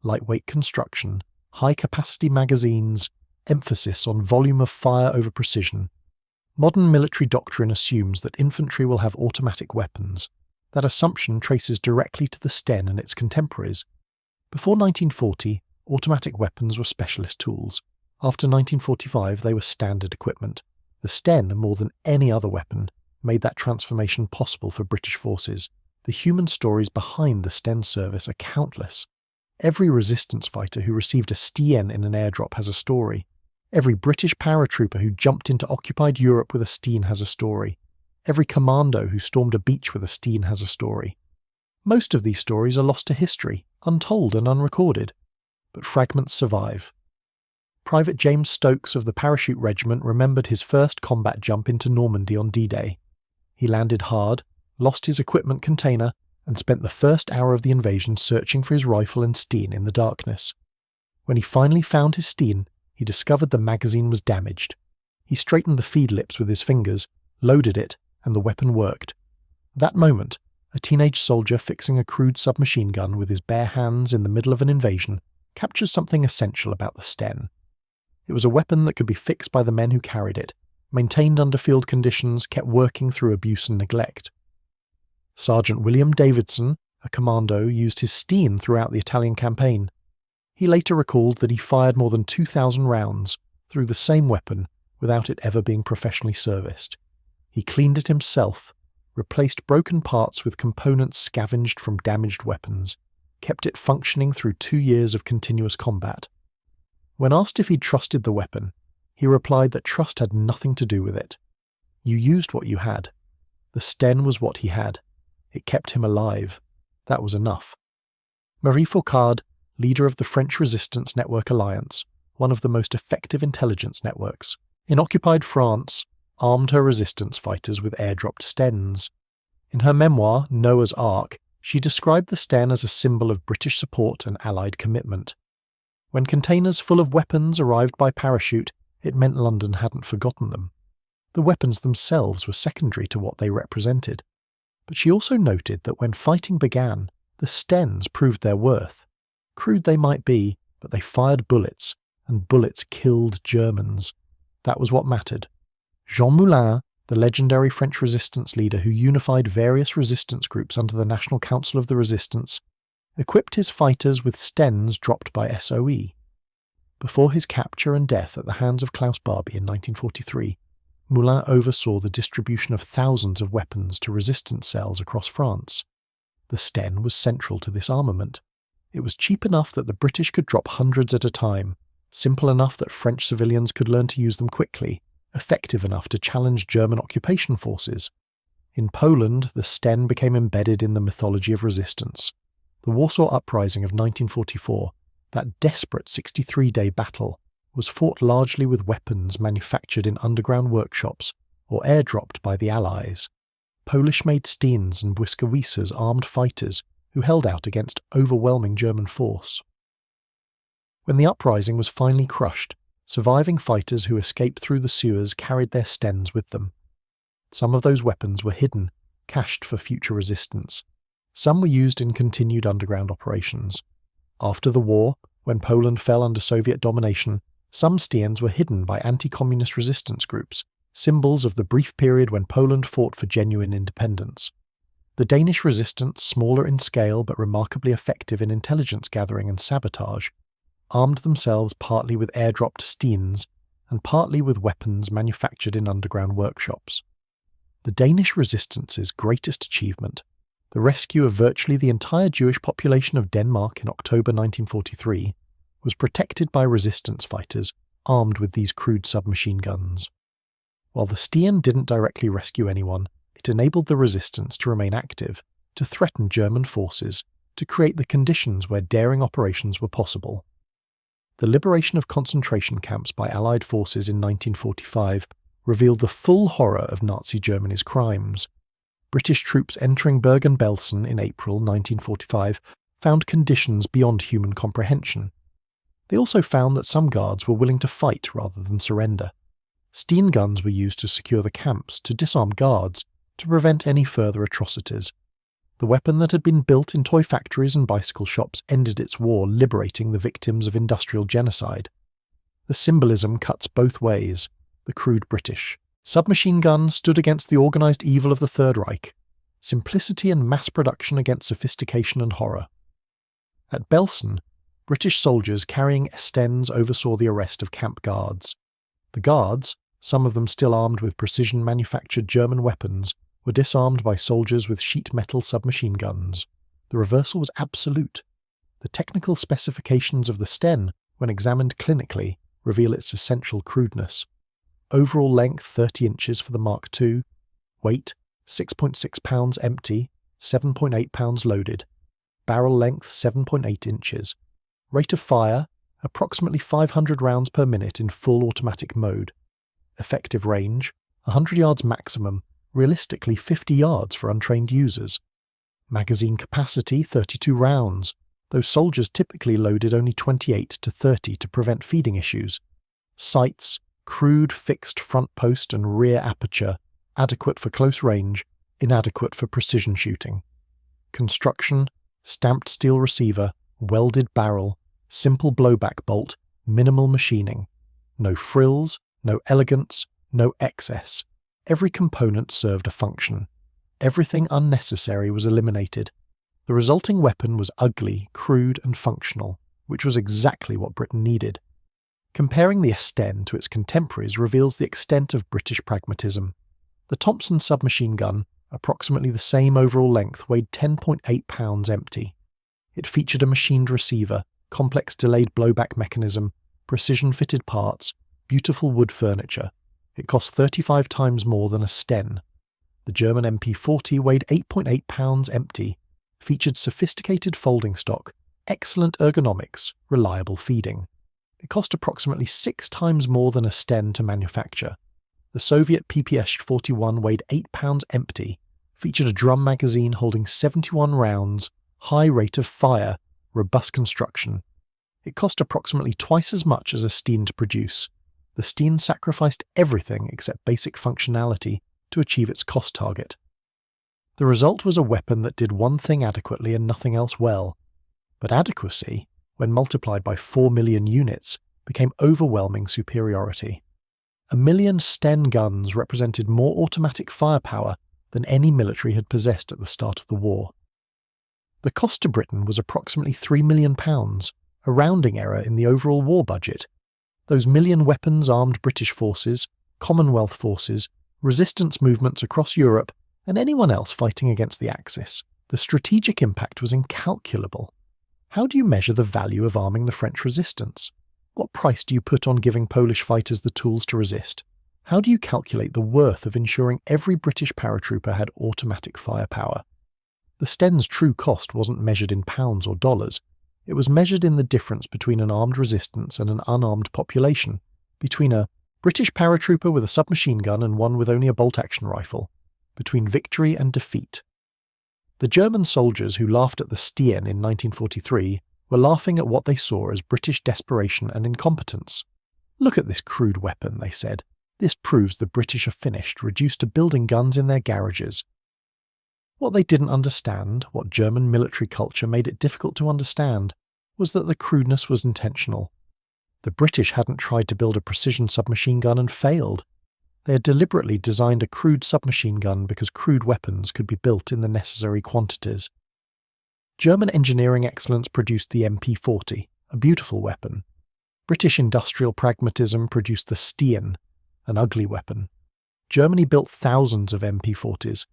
Lightweight construction, high-capacity magazines, emphasis on volume of fire over precision. Modern military doctrine assumes that infantry will have automatic weapons. That assumption traces directly to the Sten and its contemporaries. Before 1940, automatic weapons were specialist tools. After 1945, they were standard equipment. The Sten, more than any other weapon, made that transformation possible for British forces. The human stories behind the Sten service are countless. Every resistance fighter who received a Sten in an airdrop has a story. Every British paratrooper who jumped into occupied Europe with a Sten has a story. Every commando who stormed a beach with a Sten has a story. Most of these stories are lost to history, untold and unrecorded, but fragments survive. Private James Stokes of the Parachute Regiment remembered his first combat jump into Normandy on D-Day. He landed hard, lost his equipment container, and spent the first hour of the invasion searching for his rifle and Sten in the darkness. When he finally found his Sten, he discovered the magazine was damaged. He straightened the feed lips with his fingers, loaded it, and the weapon worked. That moment, a teenage soldier fixing a crude submachine gun with his bare hands in the middle of an invasion captures something essential about the Sten. It was a weapon that could be fixed by the men who carried it, maintained under field conditions, kept working through abuse and neglect. Sergeant William Davidson, a commando, used his Sten throughout the Italian campaign. He later recalled that he fired more than 2,000 rounds through the same weapon without it ever being professionally serviced. He cleaned it himself, replaced broken parts with components scavenged from damaged weapons, kept it functioning through 2 years of continuous combat. When asked if he'd trusted the weapon, he replied that trust had nothing to do with it. You used what you had. The Sten was what he had. It kept him alive. That was enough. Marie Fourcade, leader of the French Resistance Network Alliance, one of the most effective intelligence networks, in occupied France, armed her resistance fighters with airdropped Stens. In her memoir, Noah's Ark, she described the Sten as a symbol of British support and Allied commitment. When containers full of weapons arrived by parachute, it meant London hadn't forgotten them. The weapons themselves were secondary to what they represented. But she also noted that when fighting began, the Stens proved their worth. Crude they might be, but they fired bullets, and bullets killed Germans. That was what mattered. Jean Moulin, the legendary French resistance leader who unified various resistance groups under the National Council of the Resistance, equipped his fighters with Stens dropped by SOE. Before his capture and death at the hands of Klaus Barbie in 1943, Moulin oversaw the distribution of thousands of weapons to resistance cells across France. The Sten was central to this armament. It was cheap enough that the British could drop hundreds at a time, simple enough that French civilians could learn to use them quickly, effective enough to challenge German occupation forces. In Poland, the Sten became embedded in the mythology of resistance. The Warsaw Uprising of 1944, that desperate 63-day battle, was fought largely with weapons manufactured in underground workshops or airdropped by the Allies. Polish-made Stens and Błyskawices armed fighters who held out against overwhelming German force. When the uprising was finally crushed, surviving fighters who escaped through the sewers carried their Stens with them. Some of those weapons were hidden, cached for future resistance. Some were used in continued underground operations. After the war, when Poland fell under Soviet domination, some Stens were hidden by anti-communist resistance groups, symbols of the brief period when Poland fought for genuine independence. The Danish resistance, smaller in scale but remarkably effective in intelligence gathering and sabotage, armed themselves partly with airdropped Stens and partly with weapons manufactured in underground workshops. The Danish resistance's greatest achievement, the rescue of virtually the entire Jewish population of Denmark in October 1943, was protected by resistance fighters armed with these crude submachine guns. While the Sten didn't directly rescue anyone, it enabled the resistance to remain active, to threaten German forces, to create the conditions where daring operations were possible. The liberation of concentration camps by Allied forces in 1945 revealed the full horror of Nazi Germany's crimes. British troops entering Bergen-Belsen in April 1945 found conditions beyond human comprehension. They also found that some guards were willing to fight rather than surrender. Sten guns were used to secure the camps, to disarm guards, to prevent any further atrocities. The weapon that had been built in toy factories and bicycle shops ended its war, liberating the victims of industrial genocide. The symbolism cuts both ways. The crude British submachine gun stood against the organised evil of the Third Reich. Simplicity and mass production against sophistication and horror. At Belsen, British soldiers carrying Stens oversaw the arrest of camp guards. The guards, some of them still armed with precision-manufactured German weapons, were disarmed by soldiers with sheet metal submachine guns. The reversal was absolute. The technical specifications of the Sten, when examined clinically, reveal its essential crudeness. Overall length 30 inches for the Mark II, weight 6.6 pounds empty, 7.8 pounds loaded, barrel length 7.8 inches, rate of fire approximately 500 rounds per minute in full automatic mode, effective range 100 yards maximum, realistically 50 yards for untrained users, magazine capacity 32 rounds, though soldiers typically loaded only 28 to 30 to prevent feeding issues, sights, crude fixed front post and rear aperture, adequate for close range, inadequate for precision shooting. Construction, stamped steel receiver, welded barrel, simple blowback bolt, minimal machining. No frills, no elegance, no excess. Every component served a function. Everything unnecessary was eliminated. The resulting weapon was ugly, crude and functional, which was exactly what Britain needed. Comparing the Sten to its contemporaries reveals the extent of British pragmatism. The Thompson submachine gun, approximately the same overall length, weighed 10.8 pounds empty. It featured a machined receiver, complex delayed blowback mechanism, precision-fitted parts, beautiful wood furniture. It cost 35 times more than a Sten. The German MP40 weighed 8.8 pounds empty, featured sophisticated folding stock, excellent ergonomics, reliable feeding. It cost approximately 6 times more than a Sten to manufacture. The Soviet PPS-41 weighed 8 pounds empty, featured a drum magazine holding 71 rounds, high rate of fire, robust construction. It cost approximately twice as much as a Sten to produce. The Sten sacrificed everything except basic functionality to achieve its cost target. The result was a weapon that did one thing adequately and nothing else well. But adequacy, when multiplied by 4 million units, became overwhelming superiority. 1 million Sten guns represented more automatic firepower than any military had possessed at the start of the war. The cost to Britain was approximately £3 million, a rounding error in the overall war budget. Those million weapons armed British forces, Commonwealth forces, resistance movements across Europe, and anyone else fighting against the Axis. The strategic impact was incalculable. How do you measure the value of arming the French resistance? What price do you put on giving Polish fighters the tools to resist? How do you calculate the worth of ensuring every British paratrooper had automatic firepower? The Sten's true cost wasn't measured in pounds or dollars. It was measured in the difference between an armed resistance and an unarmed population, between a British paratrooper with a submachine gun and one with only a bolt-action rifle, between victory and defeat. The German soldiers who laughed at the Sten in 1943 were laughing at what they saw as British desperation and incompetence. "Look at this crude weapon," they said. "This proves the British are finished, reduced to building guns in their garages." What they didn't understand, what German military culture made it difficult to understand, was that the crudeness was intentional. The British hadn't tried to build a precision submachine gun and failed. They had deliberately designed a crude submachine gun because crude weapons could be built in the necessary quantities. German engineering excellence produced the MP40, a beautiful weapon. British industrial pragmatism produced the Sten, an ugly weapon. Germany built thousands of MP40s.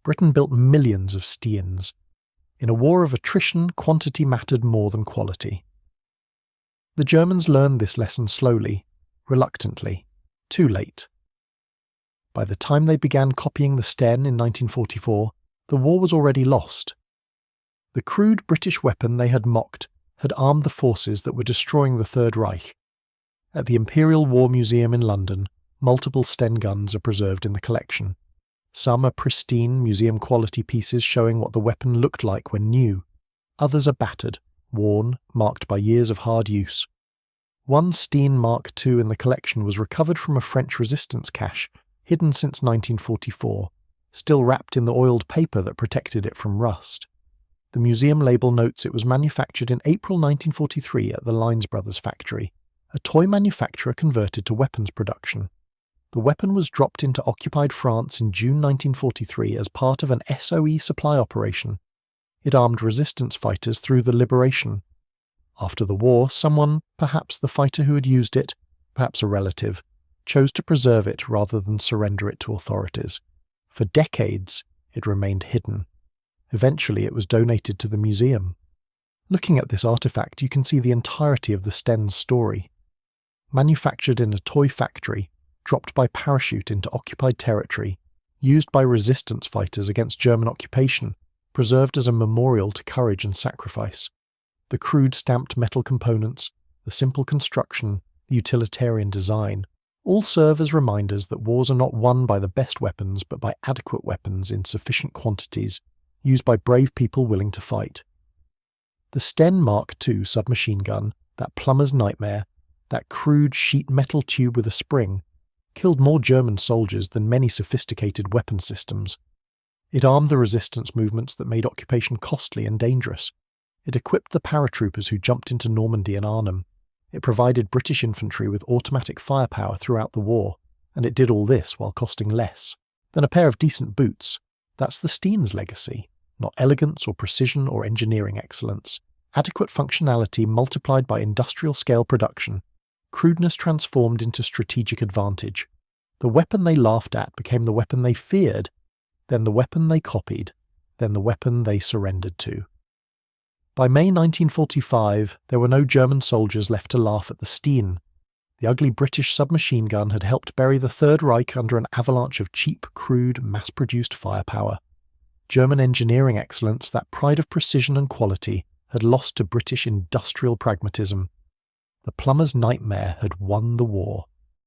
Britain built millions of Stens. In a war of attrition, quantity mattered more than quality. The Germans learned this lesson slowly, reluctantly, too late. By the time they began copying the Sten in 1944, the war was already lost. The crude British weapon they had mocked had armed the forces that were destroying the Third Reich. At the Imperial War Museum in London, multiple Sten guns are preserved in the collection. Some are pristine, museum-quality pieces showing what the weapon looked like when new. Others are battered, worn, marked by years of hard use. One Sten Mark II in the collection was recovered from a French resistance cache, hidden since 1944, still wrapped in the oiled paper that protected it from rust. The museum label notes it was manufactured in April 1943 at the Lines Brothers factory, a toy manufacturer converted to weapons production. The weapon was dropped into occupied France in June 1943 as part of an SOE supply operation. It armed resistance fighters through the liberation. After the war, someone, perhaps the fighter who had used it, perhaps a relative, chose to preserve it rather than surrender it to authorities. For decades, it remained hidden. Eventually, it was donated to the museum. Looking at this artifact, you can see the entirety of the Stens story. Manufactured in a toy factory, dropped by parachute into occupied territory, used by resistance fighters against German occupation, preserved as a memorial to courage and sacrifice. The crude stamped metal components, the simple construction, the utilitarian design, all serve as reminders that wars are not won by the best weapons but by adequate weapons in sufficient quantities, used by brave people willing to fight. The Sten Mark II submachine gun, that plumber's nightmare, that crude sheet metal tube with a spring, killed more German soldiers than many sophisticated weapon systems. It armed the resistance movements that made occupation costly and dangerous. It equipped the paratroopers who jumped into Normandy and Arnhem. It provided British infantry with automatic firepower throughout the war, and it did all this while costing less than a pair of decent boots. That's the Stens legacy, not elegance or precision or engineering excellence. Adequate functionality multiplied by industrial-scale production. Crudeness transformed into strategic advantage. The weapon they laughed at became the weapon they feared, then the weapon they copied, then the weapon they surrendered to. By May 1945, there were no German soldiers left to laugh at the Sten. The ugly British submachine gun had helped bury the Third Reich under an avalanche of cheap, crude, mass-produced firepower. German engineering excellence, that pride of precision and quality, had lost to British industrial pragmatism. The plumber's nightmare had won the war.